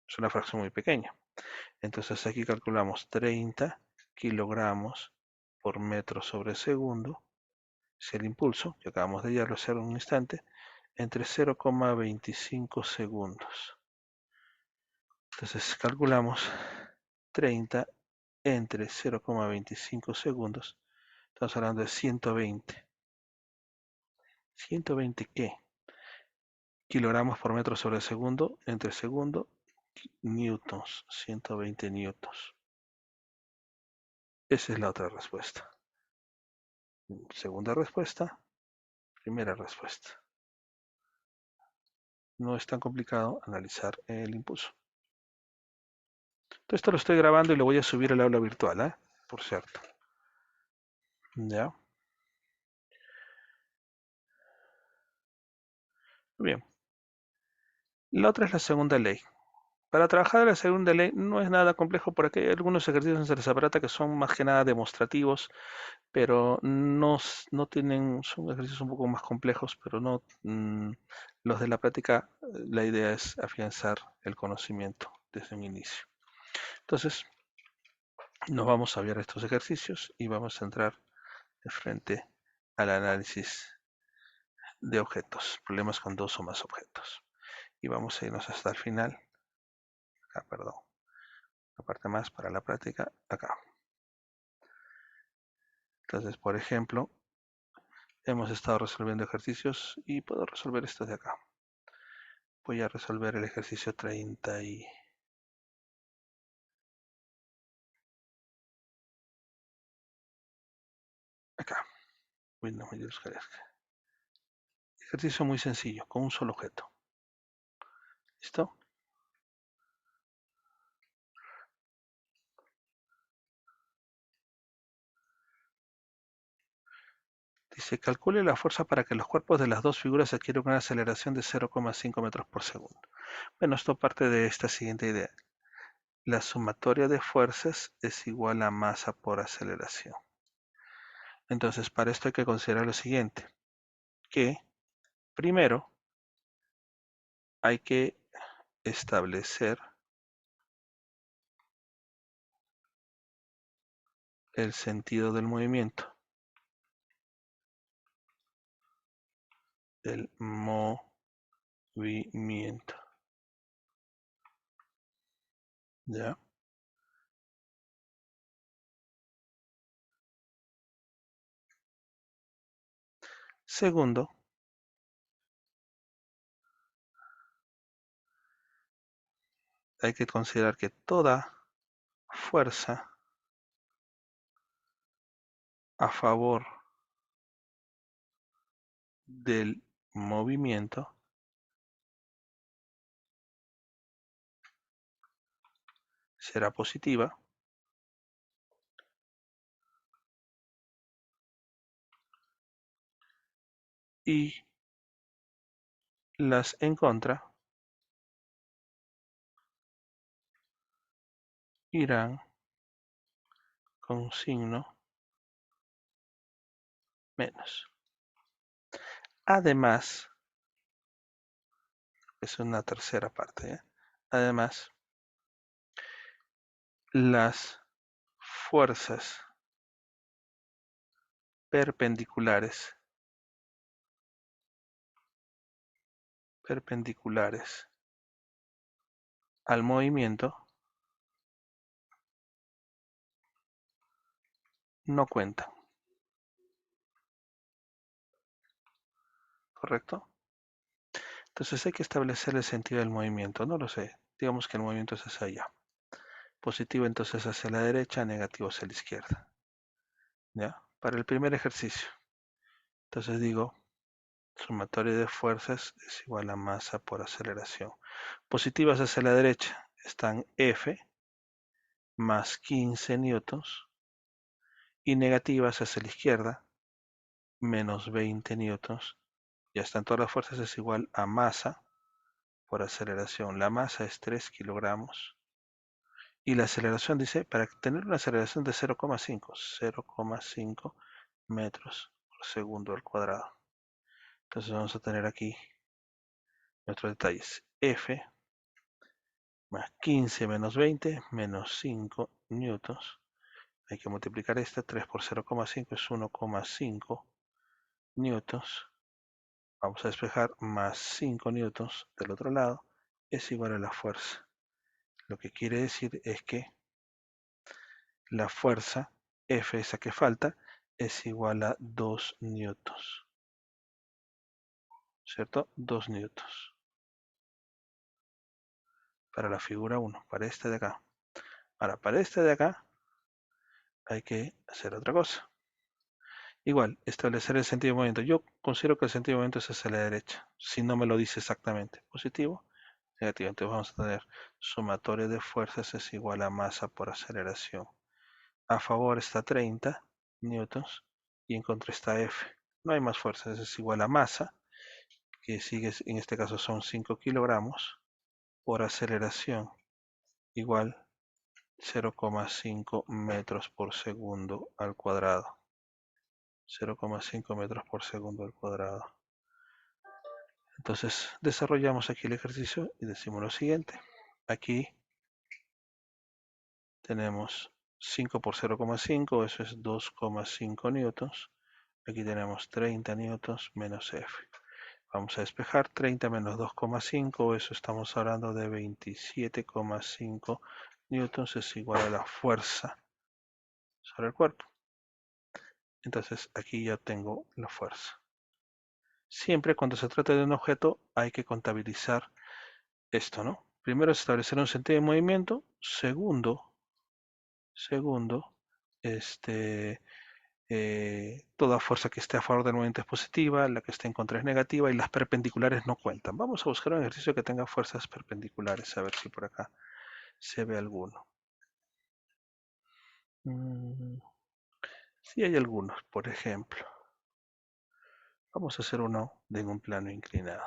Es una fracción muy pequeña. Entonces aquí calculamos 30 kilogramos por metro sobre segundo. Es el impulso, que acabamos de ya hacer en un instante, entre 0,25 segundos. Entonces calculamos 30 entre 0,25 segundos. Estamos hablando de 120. ¿120 qué? Kilogramos por metro sobre segundo entre segundo, newtons, 120 newtons. Esa es la otra respuesta. Segunda respuesta, primera respuesta. No es tan complicado analizar el impulso. Esto lo estoy grabando y lo voy a subir al aula virtual, ¿eh? Por cierto. ¿Ya? Bien. La otra es la segunda ley. Para trabajar la segunda ley no es nada complejo porque hay algunos ejercicios en Ceresabrata que son más que nada demostrativos, pero no tienen, son ejercicios un poco más complejos, pero no los de la práctica, la idea es afianzar el conocimiento desde un inicio. Entonces, nos vamos a ver estos ejercicios y vamos a entrar de frente al análisis de objetos, problemas con dos o más objetos. Y vamos a irnos hasta el final. Acá, perdón. La parte más para la práctica, acá. Entonces, por ejemplo, hemos estado resolviendo ejercicios y puedo resolver estos de acá. Voy a resolver el ejercicio 30 y... acá. Windows mayúscula. Ejercicio muy sencillo, con un solo objeto. ¿Listo? Dice, calcule la fuerza para que los cuerpos de las dos figuras adquieran una aceleración de 0,5 metros por segundo. Bueno, esto parte de esta siguiente idea. La sumatoria de fuerzas es igual a masa por aceleración. Entonces, para esto hay que considerar lo siguiente, que primero hay que establecer el sentido del movimiento. Del movimiento. ¿Ya? Segundo, hay que considerar que toda fuerza a favor del movimiento será positiva y las en contra irán con signo menos. Además, es una tercera parte, ¿eh? Además, las fuerzas perpendiculares al movimiento no cuentan. ¿Correcto? Entonces hay que establecer el sentido del movimiento, no lo sé. Digamos que el movimiento es hacia allá. Positivo entonces hacia la derecha, negativo hacia la izquierda. ¿Ya? Para el primer ejercicio. Entonces digo, sumatoria de fuerzas es igual a masa por aceleración. Positivas hacia la derecha están F más 15 newtons y negativas hacia la izquierda menos 20 newtons. Ya están todas las fuerzas, es igual a masa por aceleración. La masa es 3 kilogramos. Y la aceleración dice, para tener una aceleración de 0,5 metros por segundo al cuadrado. Entonces vamos a tener aquí nuestros detalles. F más 15 menos 20 menos 5 newtons. Hay que multiplicar esta. 3 por 0,5 es 1,5 newtons. Vamos a despejar más 5 newtons del otro lado. Es igual a la fuerza. Lo que quiere decir es que la fuerza F, esa que falta, es igual a 2 newtons. ¿Cierto? 2 newtons. Para la figura 1, para este de acá. Ahora, para este de acá, hay que hacer otra cosa. Igual, establecer el sentido de movimiento. Yo considero que el sentido de movimiento es hacia la derecha, si no me lo dice exactamente. Positivo, negativo. Entonces vamos a tener sumatorio de fuerzas es igual a masa por aceleración. A favor está 30 newtons y en contra está F. No hay más fuerzas, es igual a masa, que sigue, en este caso son 5 kilogramos, por aceleración, igual 0,5 metros por segundo al cuadrado. 0,5 metros por segundo al cuadrado. Entonces desarrollamos aquí el ejercicio y decimos lo siguiente. Aquí tenemos 5 por 0,5, eso es 2,5 newtons. Aquí tenemos 30 newtons menos F. Vamos a despejar 30 menos 2,5, eso estamos hablando de 27,5 newtons, es igual a la fuerza sobre el cuerpo. Entonces aquí ya tengo la fuerza. Siempre cuando se trata de un objeto hay que contabilizar esto, ¿no? Primero establecer un sentido de movimiento. Segundo, toda fuerza que esté a favor del movimiento es positiva, la que esté en contra es negativa y las perpendiculares no cuentan. Vamos a buscar un ejercicio que tenga fuerzas perpendiculares, a ver si por acá se ve alguno. Sí hay algunos, por ejemplo. Vamos a hacer uno en un plano inclinado.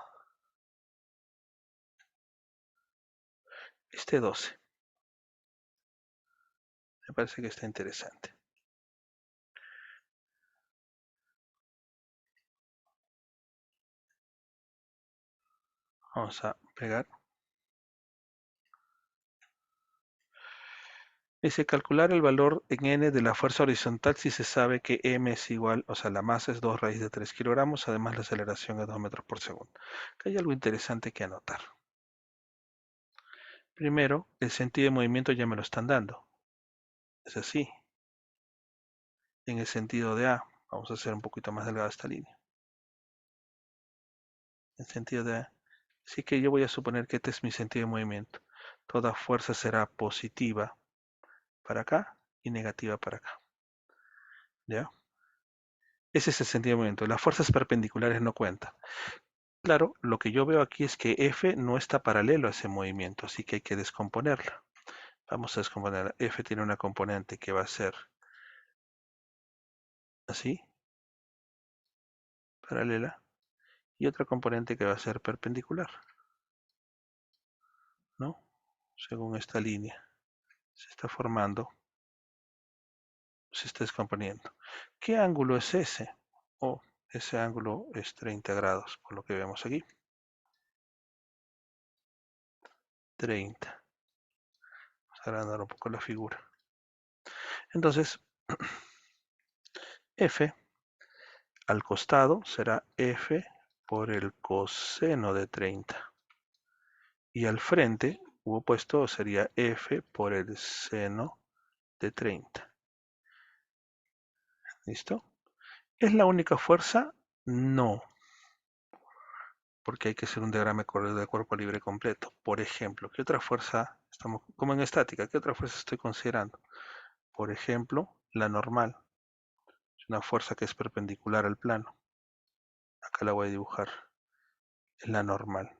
Este 12. Me parece que está interesante. Vamos a pegar. Dice calcular el valor en n de la fuerza horizontal si se sabe que m es igual, o sea, la masa es 2 raíz de 3 kilogramos, además la aceleración es 2 metros por segundo. Acá hay algo interesante que anotar. Primero, el sentido de movimiento ya me lo están dando. Es así. En el sentido de A, vamos a hacer un poquito más delgada esta línea. En sentido de A. Así que yo voy a suponer que este es mi sentido de movimiento. Toda fuerza será positiva para acá y negativa para acá. ¿Ya? Ese es el sentido de movimiento. Las fuerzas perpendiculares no cuentan. Claro, lo que yo veo aquí es que F no está paralelo a ese movimiento, así que hay que descomponerla. Vamos a descomponerla. F tiene una componente que va a ser así, paralela, y otra componente que va a ser perpendicular, ¿no? Según esta línea. Se está formando, se está descomponiendo. ¿Qué ángulo es ese? Oh, ese ángulo es 30 grados, por lo que vemos aquí. 30. Vamos a agrandar un poco la figura. Entonces, F al costado será F por el coseno de 30. Y al frente, u opuesto, sería F por el seno de 30. ¿Listo? ¿Es la única fuerza? No, porque hay que hacer un diagrama de cuerpo libre completo. Por ejemplo, ¿qué otra fuerza, estamos como en estática, qué otra fuerza estoy considerando? Por ejemplo, la normal. Es una fuerza que es perpendicular al plano. Acá la voy a dibujar. Es la normal.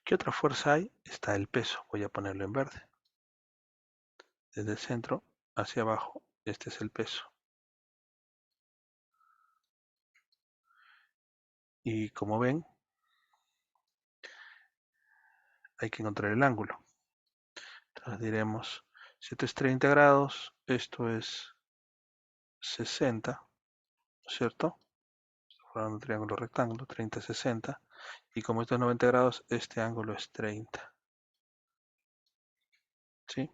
¿Qué otra fuerza hay? Está el peso. Voy a ponerlo en verde. Desde el centro hacia abajo, este es el peso. Y como ven, hay que encontrar el ángulo. Entonces diremos, si esto es 30 grados, esto es 60, ¿cierto? Formando un triángulo rectángulo, 30, 60. Y como esto es 90 grados, este ángulo es 30. ¿Sí?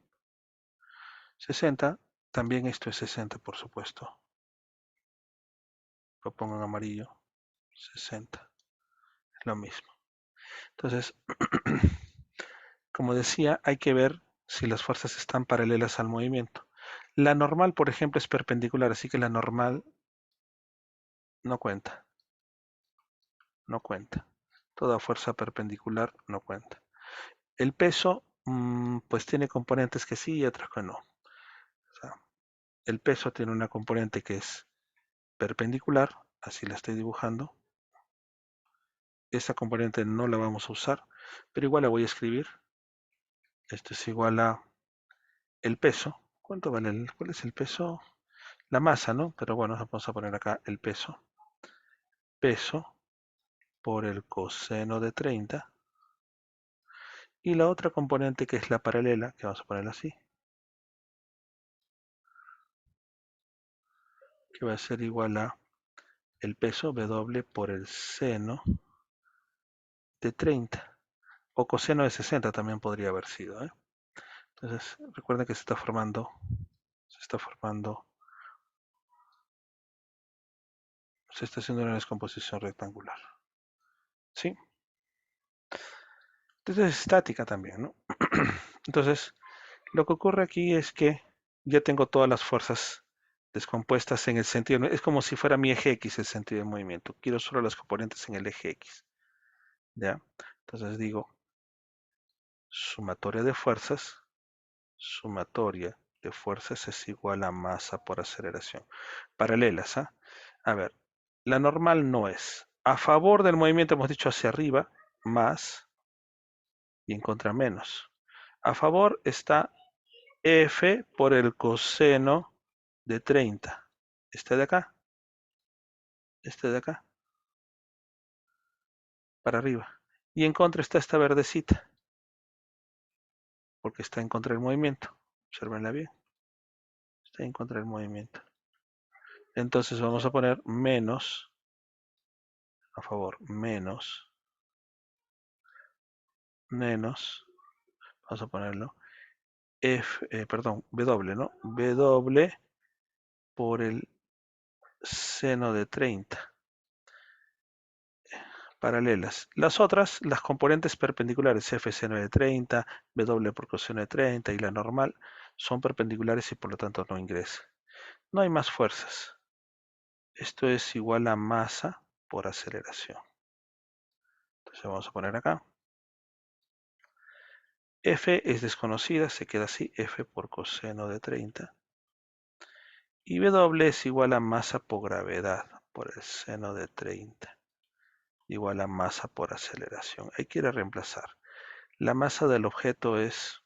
60, también esto es 60, por supuesto. Lo pongo en amarillo, 60. Es lo mismo. Entonces, como decía, hay que ver si las fuerzas están paralelas al movimiento. La normal, por ejemplo, es perpendicular, así que la normal no cuenta. No cuenta. Toda fuerza perpendicular no cuenta. El peso, pues tiene componentes que sí y otras que no. O sea, el peso tiene una componente que es perpendicular, así la estoy dibujando. Esa componente no la vamos a usar, pero igual la voy a escribir. Esto es igual a el peso. ¿Cuánto vale cuál es el peso? La masa, ¿no? Pero bueno, vamos a poner acá el peso. Peso por el coseno de 30. Y la otra componente que es la paralela, que vamos a poner así, que va a ser igual a el peso W por el seno de 30. O coseno de 60 también podría haber sido, ¿eh? Entonces, recuerden que se está formando, se está haciendo una descomposición rectangular. ¿Sí? Entonces es estática también, ¿no? Entonces, lo que ocurre aquí es que ya tengo todas las fuerzas descompuestas en el sentido, es como si fuera mi eje X el sentido de movimiento. Quiero solo las componentes en el eje X. ¿Ya? Entonces digo, sumatoria de fuerzas es igual a masa por aceleración. Paralelas, ¿ah? A ver, la normal no es. A favor del movimiento hemos dicho hacia arriba, más, y en contra menos. A favor está F por el coseno de 30. Este de acá, para arriba. Y en contra está esta verdecita, porque está en contra del movimiento. Observenla bien. Está en contra del movimiento. Entonces vamos a poner menos, a favor, menos, vamos a ponerlo, W, ¿no? W por el seno de 30. Paralelas. Las otras, las componentes perpendiculares, F seno de 30, W por coseno de 30 y la normal, son perpendiculares y por lo tanto no ingresa. No hay más fuerzas. Esto es igual a masa por aceleración. Entonces vamos a poner acá. F es desconocida, se queda así, F por coseno de 30. Y W es igual a masa por gravedad, por el seno de 30. Igual a masa por aceleración. Ahí quiere reemplazar. La masa del objeto es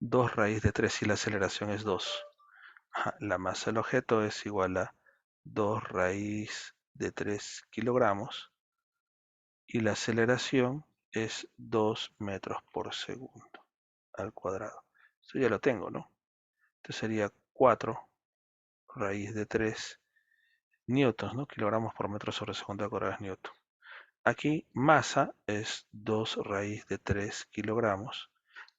2 raíz de 3 y la aceleración es 2. La masa del objeto es igual a 2 raíz de 3 kilogramos y la aceleración es 2 metros por segundo al cuadrado. Esto ya lo tengo, ¿no? Esto sería 4 raíz de 3 newtons, ¿no? Kilogramos por metro sobre segundo al cuadrado es newton. Aquí masa es 2 raíz de 3 kilogramos.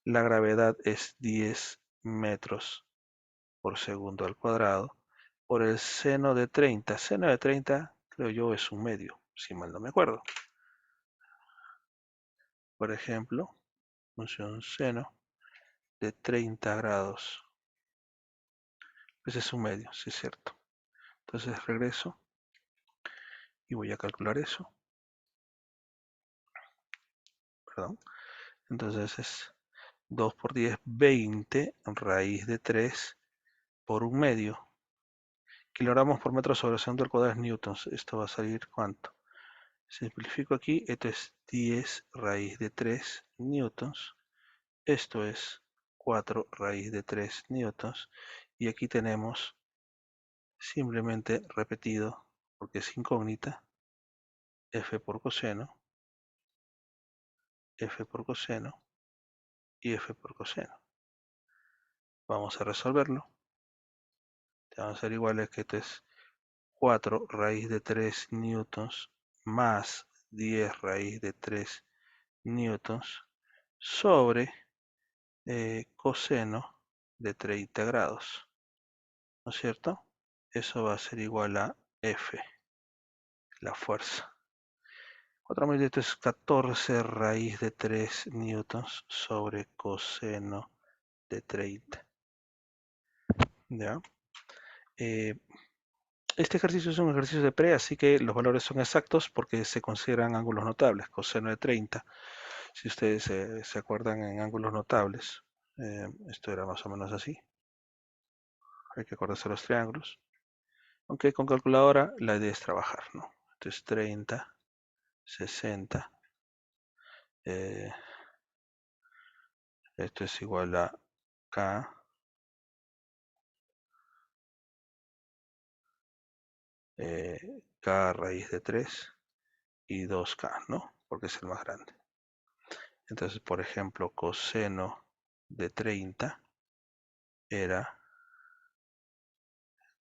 La gravedad es 10 metros por segundo al cuadrado por el seno de 30. Seno de 30, creo yo, es un medio, si mal no me acuerdo. Por ejemplo, función seno de 30 grados. Pues es un medio, sí es cierto. Entonces regreso y voy a calcular eso. Perdón. Entonces es 2 por 10, 20 raíz de 3 por un medio. Kilogramos por metro sobre segundo al cuadrado es newtons. Esto va a salir ¿cuánto? Simplifico aquí, esto es 10 raíz de 3 newtons. Esto es 4 raíz de 3 newtons. Y aquí tenemos simplemente repetido, porque es incógnita, F por coseno, F por coseno y F por coseno. Vamos a resolverlo. Ya va a ser igual a que esto es 4 raíz de 3 newtons más 10 raíz de 3 newtons sobre coseno de 30 grados, ¿no es cierto? Eso va a ser igual a F, la fuerza. 4 más esto es 14 raíz de 3 newtons sobre coseno de 30. ¿Ya? Este ejercicio es un ejercicio de pre, así que los valores son exactos porque se consideran ángulos notables, coseno de 30. Si ustedes se acuerdan en ángulos notables, esto era más o menos así. Hay que acordarse los triángulos. Aunque con calculadora la idea es trabajar, ¿no? Entonces 30, 60. Esto es igual a K K raíz de 3 y 2K, ¿no? Porque es el más grande. Entonces, por ejemplo, coseno de 30 era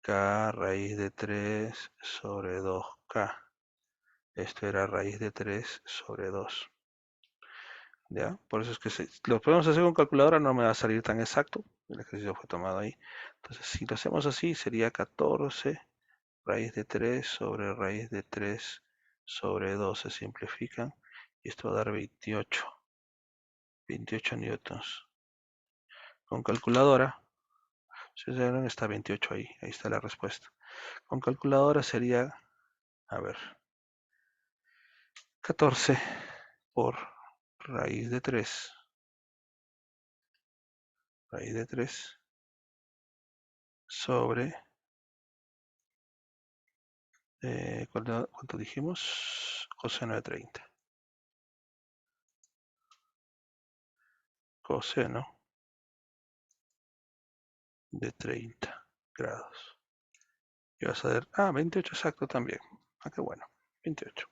K raíz de 3 sobre 2K. Esto era raíz de 3 sobre 2. ¿Ya? Por eso es que si lo podemos hacer con calculadora no me va a salir tan exacto. El ejercicio fue tomado ahí. Entonces, si lo hacemos así, sería 14 raíz de 3 sobre raíz de 3 sobre 2 se simplifican. Y esto va a dar 28 newtons. Con calculadora, si se ven, está 28 ahí está la respuesta. Con calculadora sería, a ver, 14 por raíz de 3 sobre, ¿cuánto dijimos? Coseno de 30. Coseno de 30 grados. Y vas a ver, 28 exacto también. Qué bueno, 28.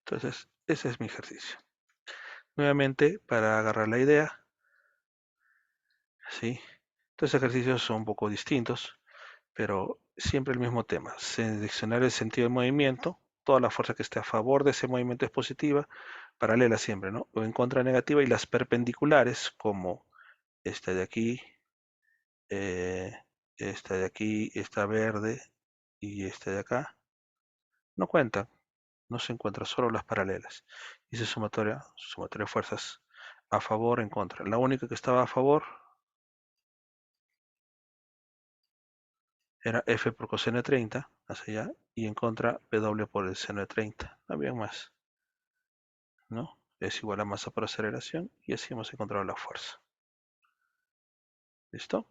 Entonces, ese es mi ejercicio. Nuevamente, para agarrar la idea, ¿sí? Estos ejercicios son un poco distintos, pero siempre el mismo tema. Seleccionar el sentido del movimiento, toda la fuerza que esté a favor de ese movimiento es positiva, paralela siempre, ¿no? O en contra negativa, y las perpendiculares, como esta de aquí, eh, esta de aquí, esta verde y esta de acá, no cuentan, no se encuentran solo las paralelas. Dice sumatoria de fuerzas a favor, en contra. La única que estaba a favor era F por coseno de 30, hacia allá, y en contra W por el seno de 30. No había más, ¿no? Es igual a masa por aceleración, y así hemos encontrado la fuerza. ¿Listo?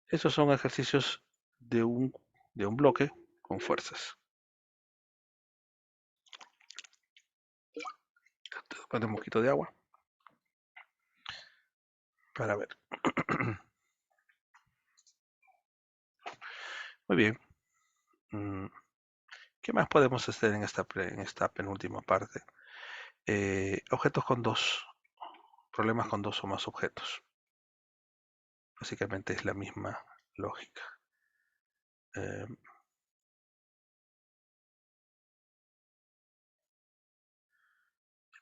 Estos son ejercicios de un bloque con fuerzas. Tomando un poquito de agua para ver. Muy bien. ¿Qué más podemos hacer en esta penúltima parte? Objetos con problemas con dos o más objetos. Básicamente es la misma lógica. Eh,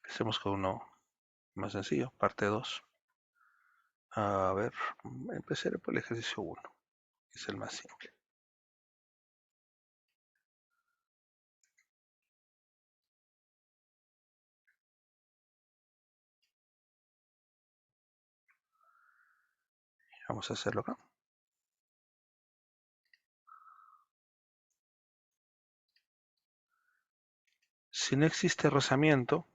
Empecemos con uno más sencillo, parte 2. A ver, empezaré por el ejercicio 1, que es el más simple. Vamos a hacerlo acá. Si no existe rozamiento,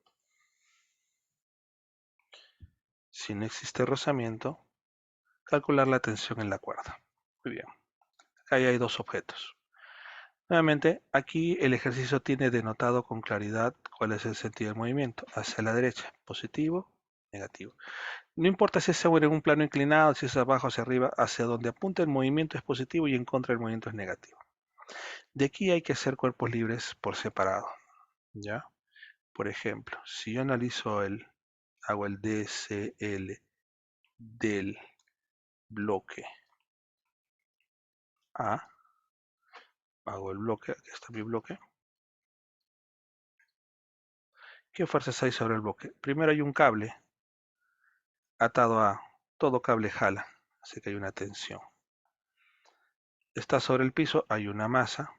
calcular la tensión en la cuerda. Muy bien. Acá ya hay dos objetos. Nuevamente, aquí el ejercicio tiene denotado con claridad cuál es el sentido del movimiento. Hacia la derecha, positivo, negativo. No importa si es en un plano inclinado, si es abajo, hacia arriba, hacia donde apunta el movimiento es positivo y en contra el movimiento es negativo. De aquí hay que hacer cuerpos libres por separado. ¿Ya? Por ejemplo, si yo analizo hago el DCL del bloque A, hago el bloque, aquí está mi bloque. ¿Qué fuerzas hay sobre el bloque? Primero hay un cable atado a, todo cable jala, así que hay una tensión. Está sobre el piso, hay una masa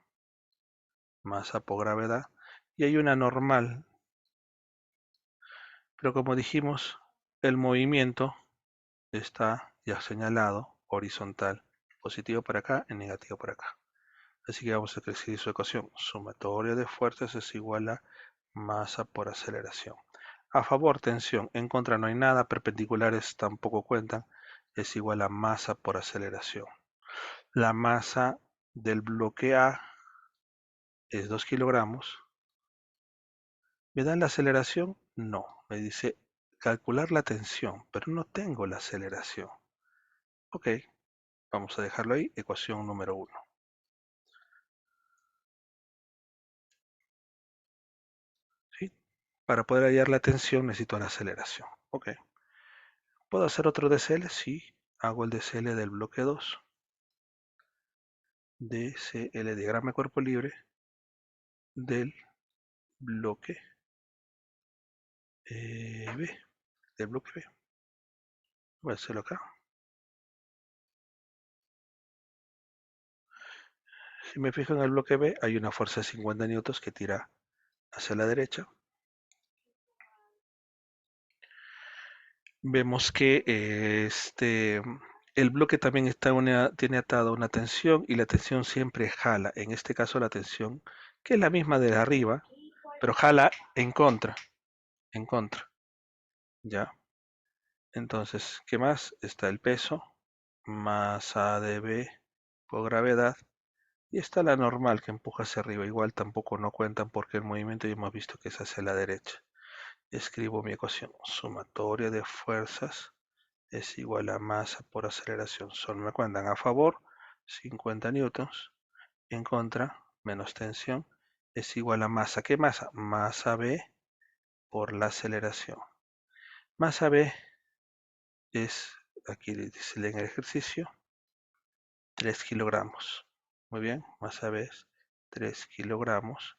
por gravedad, y hay una normal. Pero como dijimos, el movimiento está ya señalado, horizontal, positivo para acá y negativo para acá. Así que vamos a escribir su ecuación. Sumatoria de fuerzas es igual a masa por aceleración. A favor, tensión. En contra no hay nada. Perpendiculares tampoco cuentan. Es igual a masa por aceleración. La masa del bloque A es 2 kilogramos. ¿Me dan la aceleración? No. Me dice calcular la tensión, pero no tengo la aceleración. Ok, vamos a dejarlo ahí. Ecuación número 1. ¿Sí? Para poder hallar la tensión necesito la aceleración. Ok. ¿Puedo hacer otro DCL? Sí. Hago el DCL del bloque 2. DCL, diagrama de cuerpo libre del bloque B. Del bloque B. Voy a hacerlo acá. Si me fijo en el bloque B, hay una fuerza de 50 newtons que tira hacia la derecha. Vemos que el bloque también tiene atada una tensión y la tensión siempre jala. En este caso la tensión, que es la misma de arriba, pero jala en contra. En contra. ¿Ya? Entonces, ¿qué más? Está el peso, más A de B por gravedad. Y está la normal que empuja hacia arriba. Igual tampoco no cuentan porque el movimiento ya hemos visto que es hacia la derecha. Escribo mi ecuación. Sumatoria de fuerzas es igual a masa por aceleración. Solo me cuentan a favor 50 newtons. En contra, menos tensión, es igual a masa. ¿Qué masa? Masa B por la aceleración. Masa B es, aquí dice en el ejercicio, 3 kilogramos. Muy bien, masa B es 3 kilogramos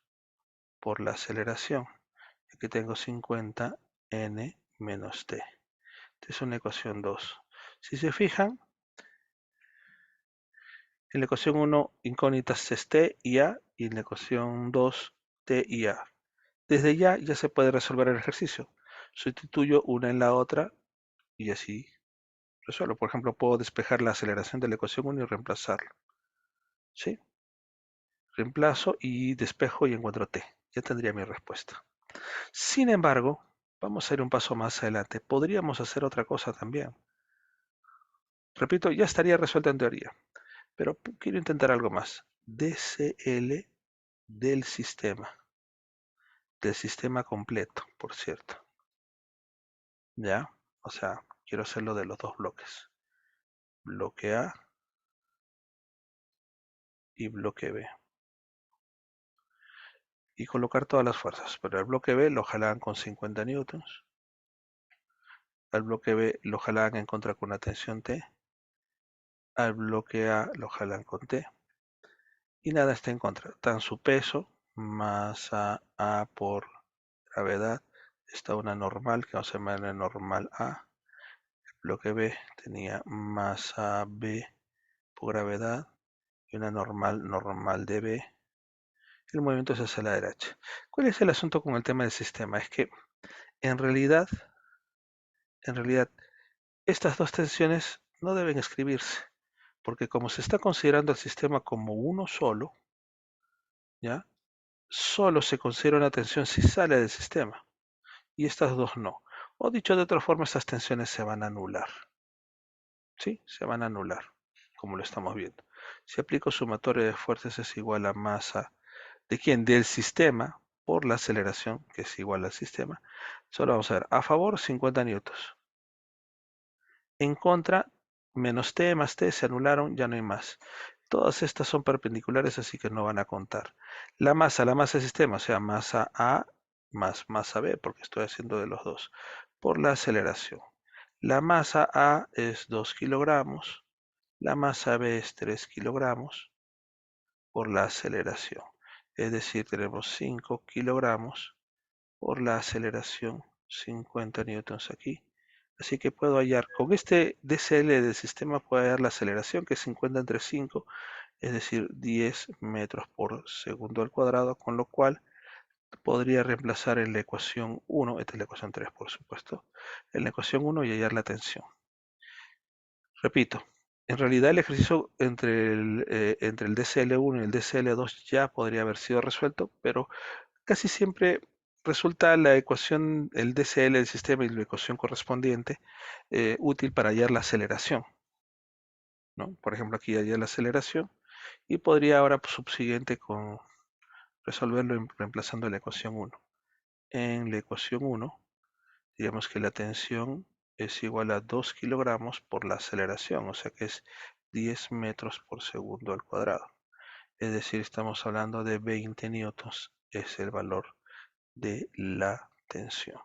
por la aceleración. Aquí tengo 50 n menos t. Esta es una ecuación 2. Si se fijan, en la ecuación 1 incógnitas es t y a, y en la ecuación 2 t y a. Desde ya se puede resolver el ejercicio. Sustituyo una en la otra y así resuelvo. Por ejemplo, puedo despejar la aceleración de la ecuación 1 y reemplazarlo. ¿Sí? Reemplazo y despejo y encuentro t. Ya tendría mi respuesta. Sin embargo, vamos a ir un paso más adelante. Podríamos hacer otra cosa también. Repito, ya estaría resuelta en teoría, pero quiero intentar algo más. DCL del sistema completo, por cierto. ¿Ya? O sea, quiero hacerlo de los dos bloques. Bloque A y bloque B. Y colocar todas las fuerzas. Pero el bloque B lo jalaban con 50 newtons. Al bloque B lo jalaban en contra con una tensión T. Al bloque A lo jalan con T. Y nada está en contra. Tan su peso, masa A por gravedad. Está una normal, que vamos a llamar la normal A. El bloque B tenía masa B por gravedad y una normal de B. El movimiento es hacia la derecha. ¿Cuál es el asunto con el tema del sistema? Es que en realidad, estas dos tensiones no deben escribirse, porque como se está considerando el sistema como uno solo, ¿ya? Solo se considera una tensión si sale del sistema, y estas dos no. O dicho de otra forma, estas tensiones se van a anular. ¿Sí? Se van a anular, como lo estamos viendo. Si aplico sumatoria de fuerzas es igual a masa ¿de quién? Del sistema por la aceleración, que es igual al sistema. Solo vamos a ver, a favor 50 newtons. En contra, menos t más t se anularon, ya no hay más. Todas estas son perpendiculares, así que no van a contar. La masa del sistema, o sea, masa A más masa B, porque estoy haciendo de los dos, por la aceleración. La masa A es 2 kilogramos, la masa B es 3 kilogramos por la aceleración. Es decir, tenemos 5 kilogramos por la aceleración, 50 newtons aquí. Así que puedo hallar, con este DCL del sistema puedo hallar la aceleración, que es 50 entre 5, es decir, 10 metros por segundo al cuadrado, con lo cual podría reemplazar en la ecuación 1, esta es la ecuación 3 por supuesto, en la ecuación 1 y hallar la tensión. Repito, en realidad el ejercicio entre el DCL1 y el DCL2 ya podría haber sido resuelto, pero casi siempre resulta la ecuación, el DCL del sistema y la ecuación correspondiente útil para hallar la aceleración, ¿no? Por ejemplo, aquí hallar la aceleración y podría ahora subsiguiente con resolverlo reemplazando la ecuación 1. En la ecuación 1, digamos que la tensión es igual a 2 kilogramos por la aceleración, o sea que es 10 metros por segundo al cuadrado. Es decir, estamos hablando de 20 newtons, es el valor de la tensión.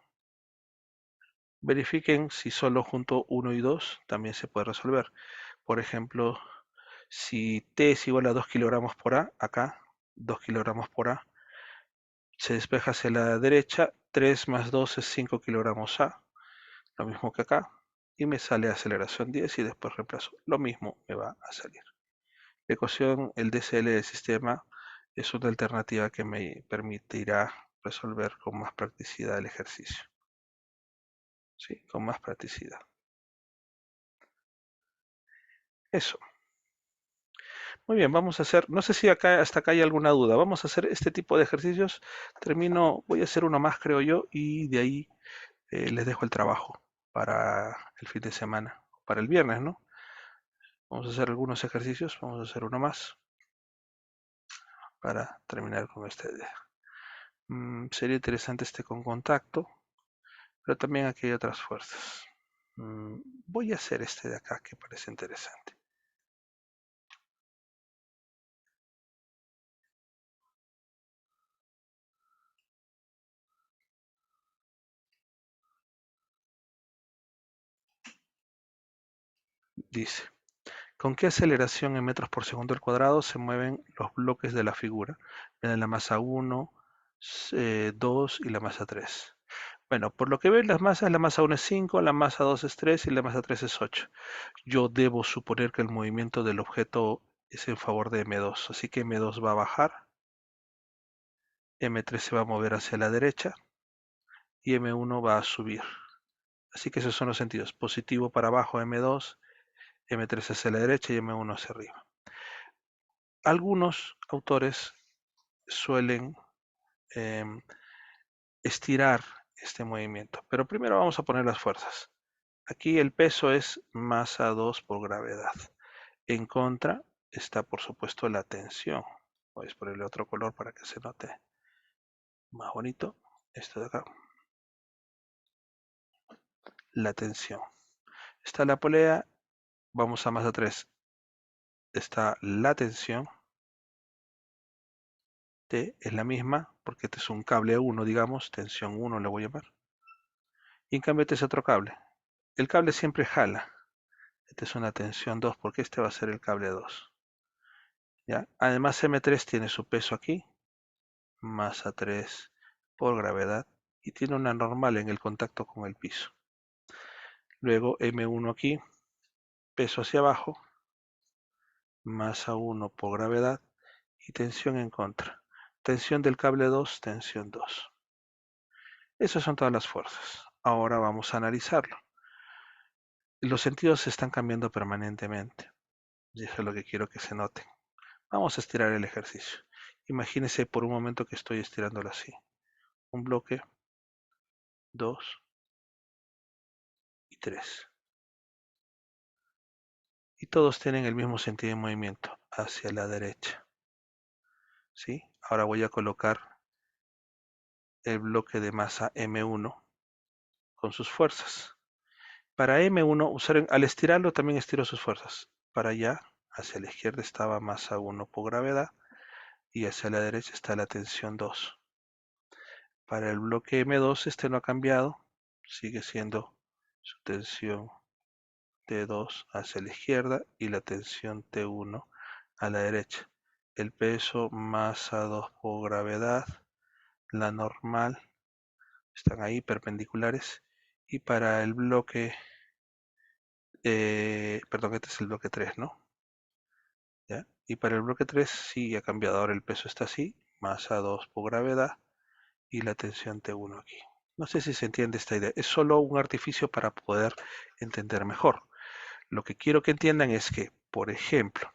Verifiquen si solo junto 1 y 2 también se puede resolver. Por ejemplo, si T es igual a 2 kilogramos por A, acá, 2 kilogramos por A, se despeja hacia la derecha, 3 más 2 es 5 kilogramos A, lo mismo que acá, y me sale aceleración 10 y después reemplazo. Lo mismo me va a salir. La ecuación, el DCL del sistema, es una alternativa que me permitirá resolver con más practicidad el ejercicio. Sí, con más practicidad. Eso. Muy bien, vamos a hacer, no sé si acá hasta acá hay alguna duda. Vamos a hacer este tipo de ejercicios. Termino, voy a hacer uno más, creo yo, y de ahí les dejo el trabajo para el fin de semana, para el viernes, ¿no? Vamos a hacer algunos ejercicios, vamos a hacer uno más para terminar con esta idea. Sería interesante este con contacto, pero también aquí hay otras fuerzas. Voy a hacer este de acá que parece interesante. Dice, ¿con qué aceleración en metros por segundo al cuadrado se mueven los bloques de la figura? Vienen la masa 1, 2 y la masa 3. Bueno, por lo que ven las masas, la masa 1 es 5, la masa 2 es 3 y la masa 3 es 8. Yo debo suponer que el movimiento del objeto es en favor de M2, así que M2 va a bajar, M3 se va a mover hacia la derecha y M1 va a subir. Así que esos son los sentidos, positivo para abajo M2, M3 hacia la derecha y M1 hacia arriba. Algunos autores suelen em, estirar este movimiento, pero primero vamos a poner las fuerzas. Aquí el peso es masa 2 por gravedad. En contra está, por supuesto, la tensión. Voy a ponerle otro color para que se note más bonito. Esto de acá. La tensión. Está la polea. Vamos a masa 3. Está la tensión. T es la misma, porque este es un cable 1, digamos. Tensión 1 le voy a llamar. Y en cambio este es otro cable. El cable siempre jala. Este es una tensión 2, porque este va a ser el cable 2. ¿Ya? Además M3 tiene su peso aquí. Masa 3 por gravedad. Y tiene una normal en el contacto con el piso. Luego M1 aquí, peso hacia abajo, masa 1 por gravedad y tensión en contra. Tensión del cable 2, tensión 2. Esas son todas las fuerzas. Ahora vamos a analizarlo. Los sentidos se están cambiando permanentemente. Y eso es lo que quiero que se noten. Vamos a estirar el ejercicio. Imagínense por un momento que estoy estirándolo así. Un bloque, 2 y 3. Y todos tienen el mismo sentido de movimiento, hacia la derecha. ¿Sí? Ahora voy a colocar el bloque de masa M1 con sus fuerzas. Para M1, al estirarlo también estiro sus fuerzas. Para allá, hacia la izquierda estaba masa 1 por gravedad y hacia la derecha está la tensión 2. Para el bloque M2 este no ha cambiado, sigue siendo su tensión T2 hacia la izquierda y la tensión T1 a la derecha. El peso masa 2 por gravedad, la normal, están ahí perpendiculares. Y para el bloque, perdón, este es el bloque 3, ¿no? ¿Ya? Y para el bloque 3 sí ha cambiado, ahora el peso está así, masa 2 por gravedad y la tensión T1 aquí. No sé si se entiende esta idea, es solo un artificio para poder entender mejor. Lo que quiero que entiendan es que, por ejemplo,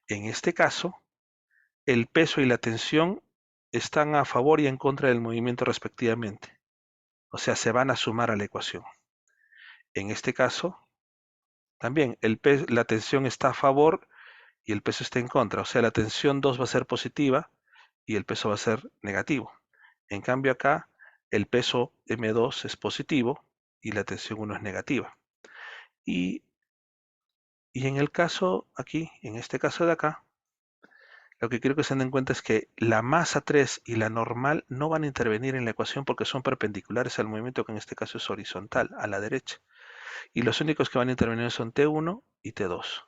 en este caso, el peso y la tensión están a favor y en contra del movimiento respectivamente. O sea, se van a sumar a la ecuación. En este caso, también la tensión está a favor y el peso está en contra. O sea, la tensión 2 va a ser positiva y el peso va a ser negativo. En cambio acá, el peso M2 es positivo y la tensión 1 es negativa. Y en el caso aquí, en este caso de acá, lo que quiero que se den cuenta es que la masa 3 y la normal no van a intervenir en la ecuación porque son perpendiculares al movimiento, que en este caso es horizontal, a la derecha. Y los únicos que van a intervenir son T1 y T2,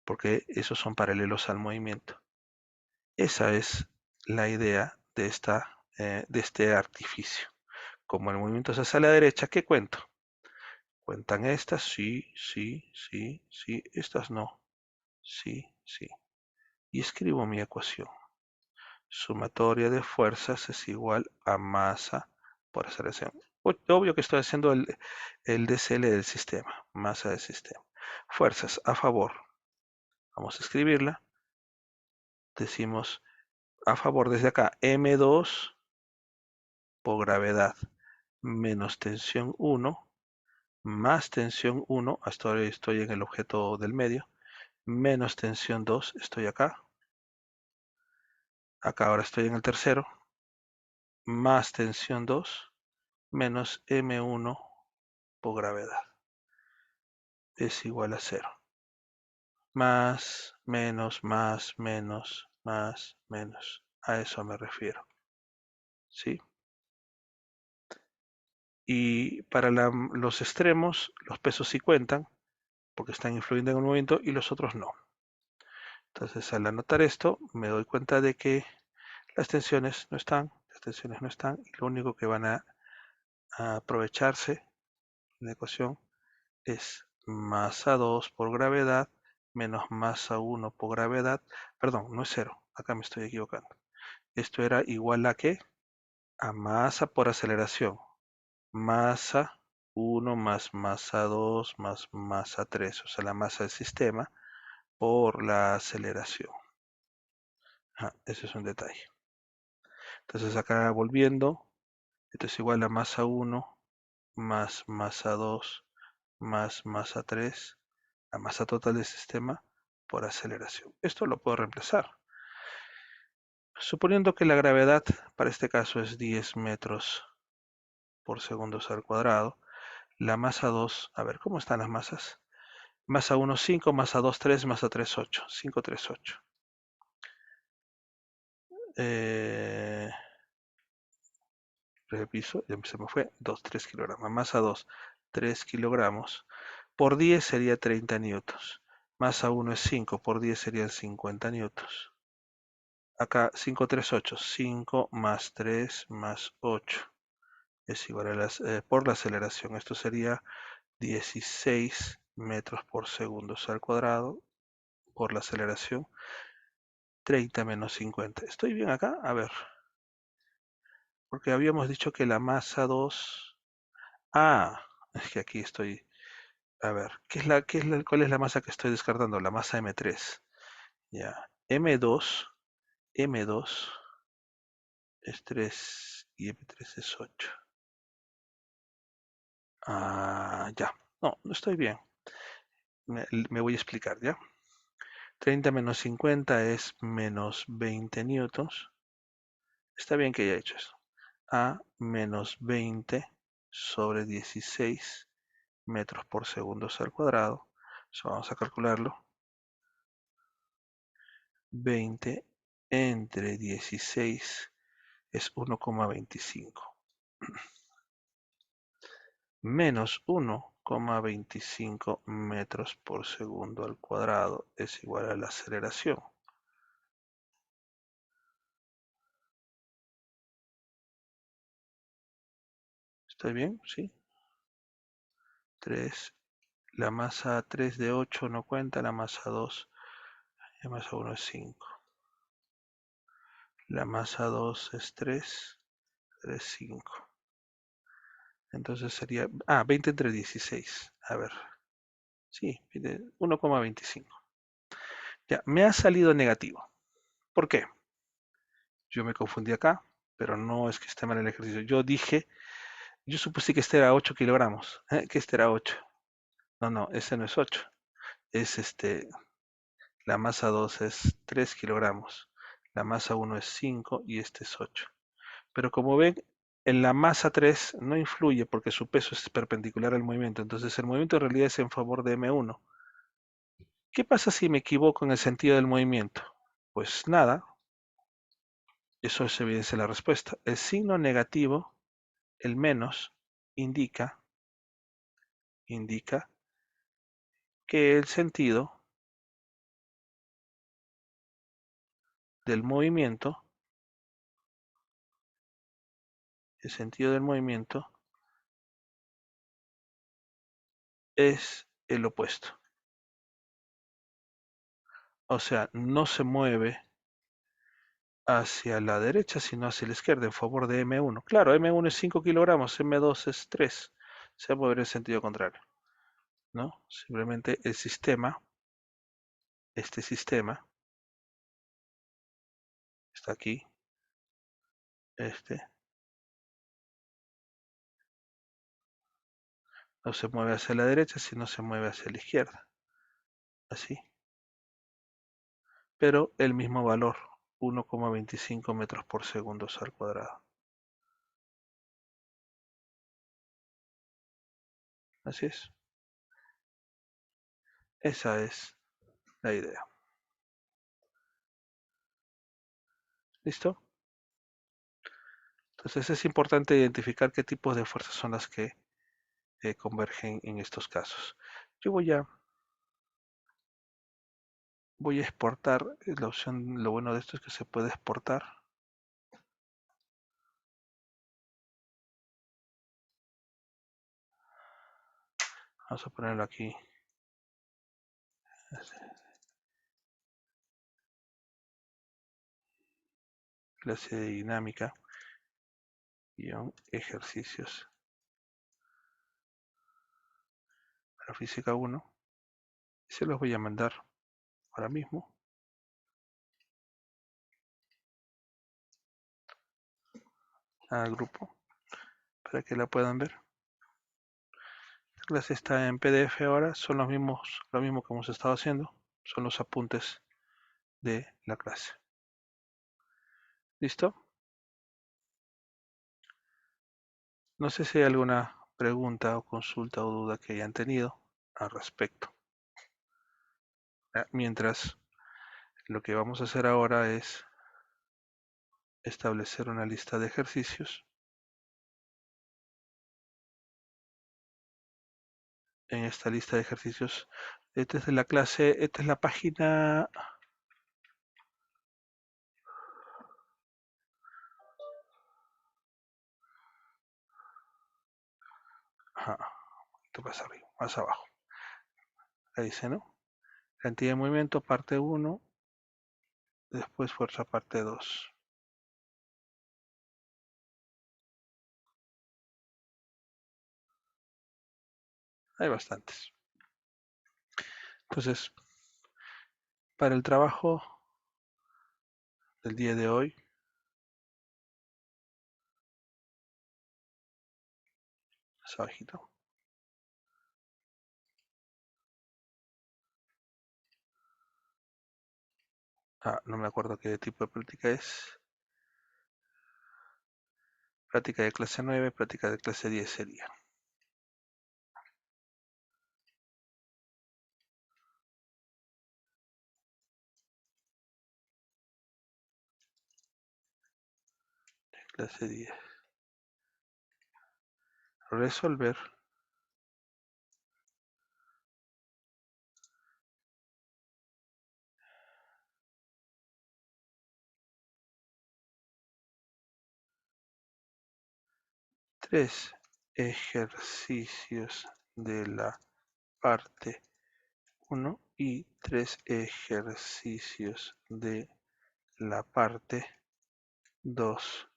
porque esos son paralelos al movimiento. Esa es la idea de este artificio. Como el movimiento se hace a la derecha, ¿qué cuento? Cuentan estas, sí, sí, sí, sí, estas no, sí, sí. Y escribo mi ecuación. Sumatoria de fuerzas es igual a masa por aceleración. Obvio que estoy haciendo el DCL del sistema, masa del sistema. Fuerzas a favor. Vamos a escribirla. Decimos a favor desde acá, M2 por gravedad menos tensión 1 más tensión 1, hasta ahora estoy en el objeto del medio, menos tensión 2, estoy acá. Acá ahora estoy en el tercero, más tensión 2, menos M1 por gravedad. Es igual a 0. Más, menos, más, menos, más, menos. A eso me refiero. ¿Sí? Y para los extremos, los pesos sí cuentan, porque están influyendo en el movimiento, y los otros no. Entonces, al anotar esto, me doy cuenta de que las tensiones no están, y lo único que van a aprovecharse en la ecuación es masa 2 por gravedad menos masa 1 por gravedad. Perdón, no es 0, acá me estoy equivocando. Esto era igual a ¿qué? A masa por aceleración. Masa 1 más masa 2 más masa 3, o sea, la masa del sistema por la aceleración. Ese es un detalle. Entonces acá volviendo, esto es igual a masa 1 más masa 2 más masa 3, la masa total del sistema por aceleración. Esto lo puedo reemplazar. Suponiendo que la gravedad para este caso es 10 metros por segundo al cuadrado, la masa 2, a ver, ¿cómo están las masas? Masa 1, 5, masa 2, 3, masa 3, 8. 5, 3, 8. Reviso, ya se me fue, 2, 3 kilogramos. Masa 2, 3 kilogramos. Por 10 sería 30 newtons. Masa 1 es 5, por 10 serían 50 newtons. Acá 5, 3, 8. 5 más 3 más 8 es igual a por la aceleración. Esto sería 16 metros por segundo al cuadrado por la aceleración. 30 menos 50. ¿Estoy bien acá? A ver. Porque habíamos dicho que la masa 2... es que aquí estoy... A ver, ¿cuál es la masa que estoy descartando? La masa M3. Ya. M2 es 3 y M3 es 8. Ya. No, no estoy bien. Me voy a explicar, ¿ya? 30 menos 50 es menos 20 newtons. Está bien que haya hecho eso. A menos 20 sobre 16 metros por segundo al cuadrado. Eso vamos a calcularlo. 20 entre 16 es 1,25. menos 1,25 metros por segundo al cuadrado es igual a la aceleración. ¿Estoy bien? ¿Sí? 3. La masa 3 de 8 no cuenta, la masa 2, la masa 1 es 5. La masa 2 es 3, 3, 5. Entonces sería, 20 entre 16. A ver, sí, 1,25. Ya, me ha salido negativo. ¿Por qué? Yo me confundí acá, pero no es que esté mal el ejercicio. Yo supuse que este era 8 kilogramos, que este era 8. No, no, ese no es 8. Es la masa 2 es 3 kilogramos. La masa 1 es 5 y este es 8. Pero como ven, en la masa 3 no influye porque su peso es perpendicular al movimiento. Entonces el movimiento en realidad es en favor de M1. ¿Qué pasa si me equivoco en el sentido del movimiento? Pues nada, eso es evidencia de la respuesta. El signo negativo, el menos, indica que del movimiento, el sentido del movimiento es el opuesto. O sea, no se mueve hacia la derecha, sino hacia la izquierda, en favor de M1. Claro, M1 es 5 kilogramos, M2 es 3. Se va a mover en sentido contrario, ¿no? Simplemente el sistema, este sistema, está aquí, este, no se mueve hacia la derecha, sino se mueve hacia la izquierda, así. Pero el mismo valor, 1,25 metros por segundo al cuadrado. Así es. Esa es la idea. ¿Listo? Entonces es importante identificar qué tipos de fuerzas son las que convergen en estos casos. Yo voy a exportar, la opción, lo bueno de esto es que se puede exportar. Vamos a ponerlo aquí. Clase de dinámica, ejercicios para física 1. Se los voy a mandar ahora mismo al grupo para que la puedan ver. La clase está en PDF ahora, son lo mismo que hemos estado haciendo, son los apuntes de la clase. ¿Listo? No sé si hay alguna pregunta o consulta o duda que hayan tenido al respecto. Mientras, lo que vamos a hacer ahora es establecer una lista de ejercicios. En esta lista de ejercicios, esta es de la clase, esta es la página. Ajá, un poquito más arriba, más abajo. Ahí dice, ¿no? Cantidad de movimiento, parte 1, después fuerza, parte 2. Hay bastantes. Entonces, para el trabajo del día de hoy, más abajito. No me acuerdo qué tipo de práctica es. Práctica de clase 9, práctica de clase 10 sería. Clase 10. Resolver 3 ejercicios de la parte 1 y 3 ejercicios de la parte 2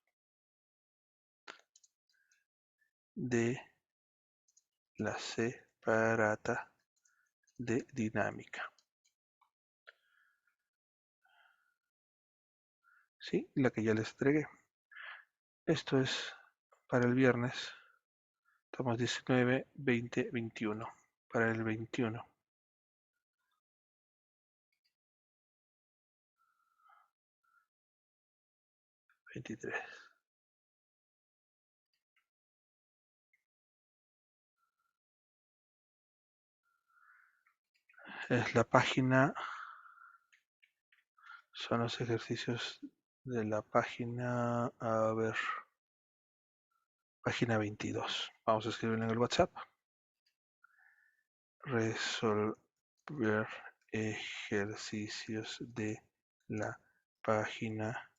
de la separata de dinámica. Sí, la que ya les entregué. Esto es para el viernes. Estamos 19, 20, 21. Para el 21. 23. Es la página, son los ejercicios de la página, a ver, página 22. Vamos a escribirlo en el WhatsApp. Resolver ejercicios de la página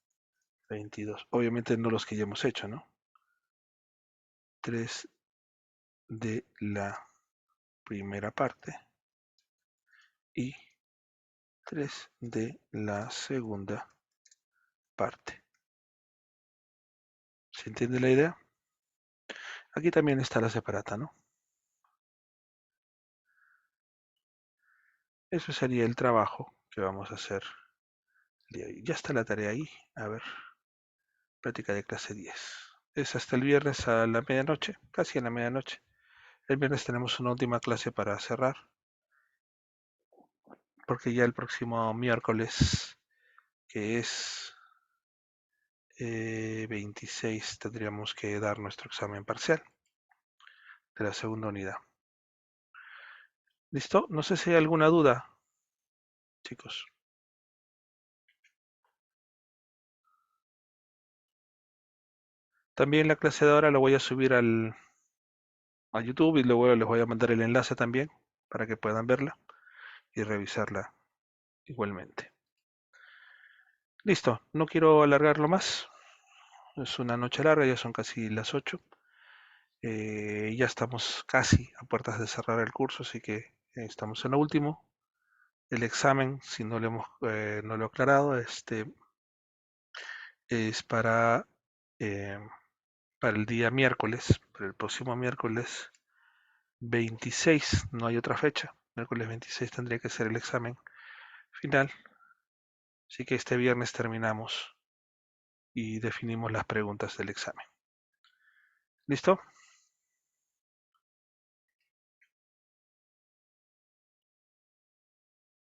22. Obviamente no los que ya hemos hecho, ¿no? 3 de la primera parte y 3 de la segunda parte. ¿Se entiende la idea? Aquí también está la separata, ¿no? Eso sería el trabajo que vamos a hacer el día de hoy. Ya está la tarea ahí. A ver, práctica de clase 10. Es hasta el viernes a la medianoche, casi a la medianoche. El viernes tenemos una última clase para cerrar, porque ya el próximo miércoles, que es 26, tendríamos que dar nuestro examen parcial de la segunda unidad. ¿Listo? No sé si hay alguna duda, chicos. También la clase de ahora la voy a subir a YouTube y luego les voy a mandar el enlace también para que puedan verla y revisarla igualmente. Listo, no quiero alargarlo más. Es una noche larga, ya son casi las 8. Ya estamos casi a puertas de cerrar el curso, así que estamos en lo último. El examen, si no lo he aclarado, es para el día miércoles, para el próximo miércoles 26, no hay otra fecha. Miércoles 26 tendría que ser el examen final. Así que este viernes terminamos y definimos las preguntas del examen. ¿Listo?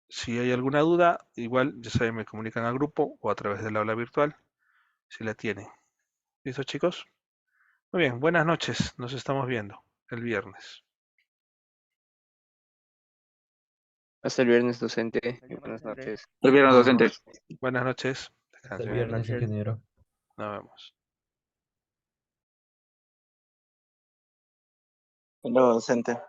Si hay alguna duda, igual ya saben, me comunican al grupo o a través del aula virtual, si la tienen. ¿Listo, chicos? Muy bien, buenas noches. Nos estamos viendo el viernes. Hasta el viernes, docente. Buenas noches. El viernes, docente. Buenas noches. Hasta el Descansen. viernes, ingeniero. Nos vemos. Hello, docente.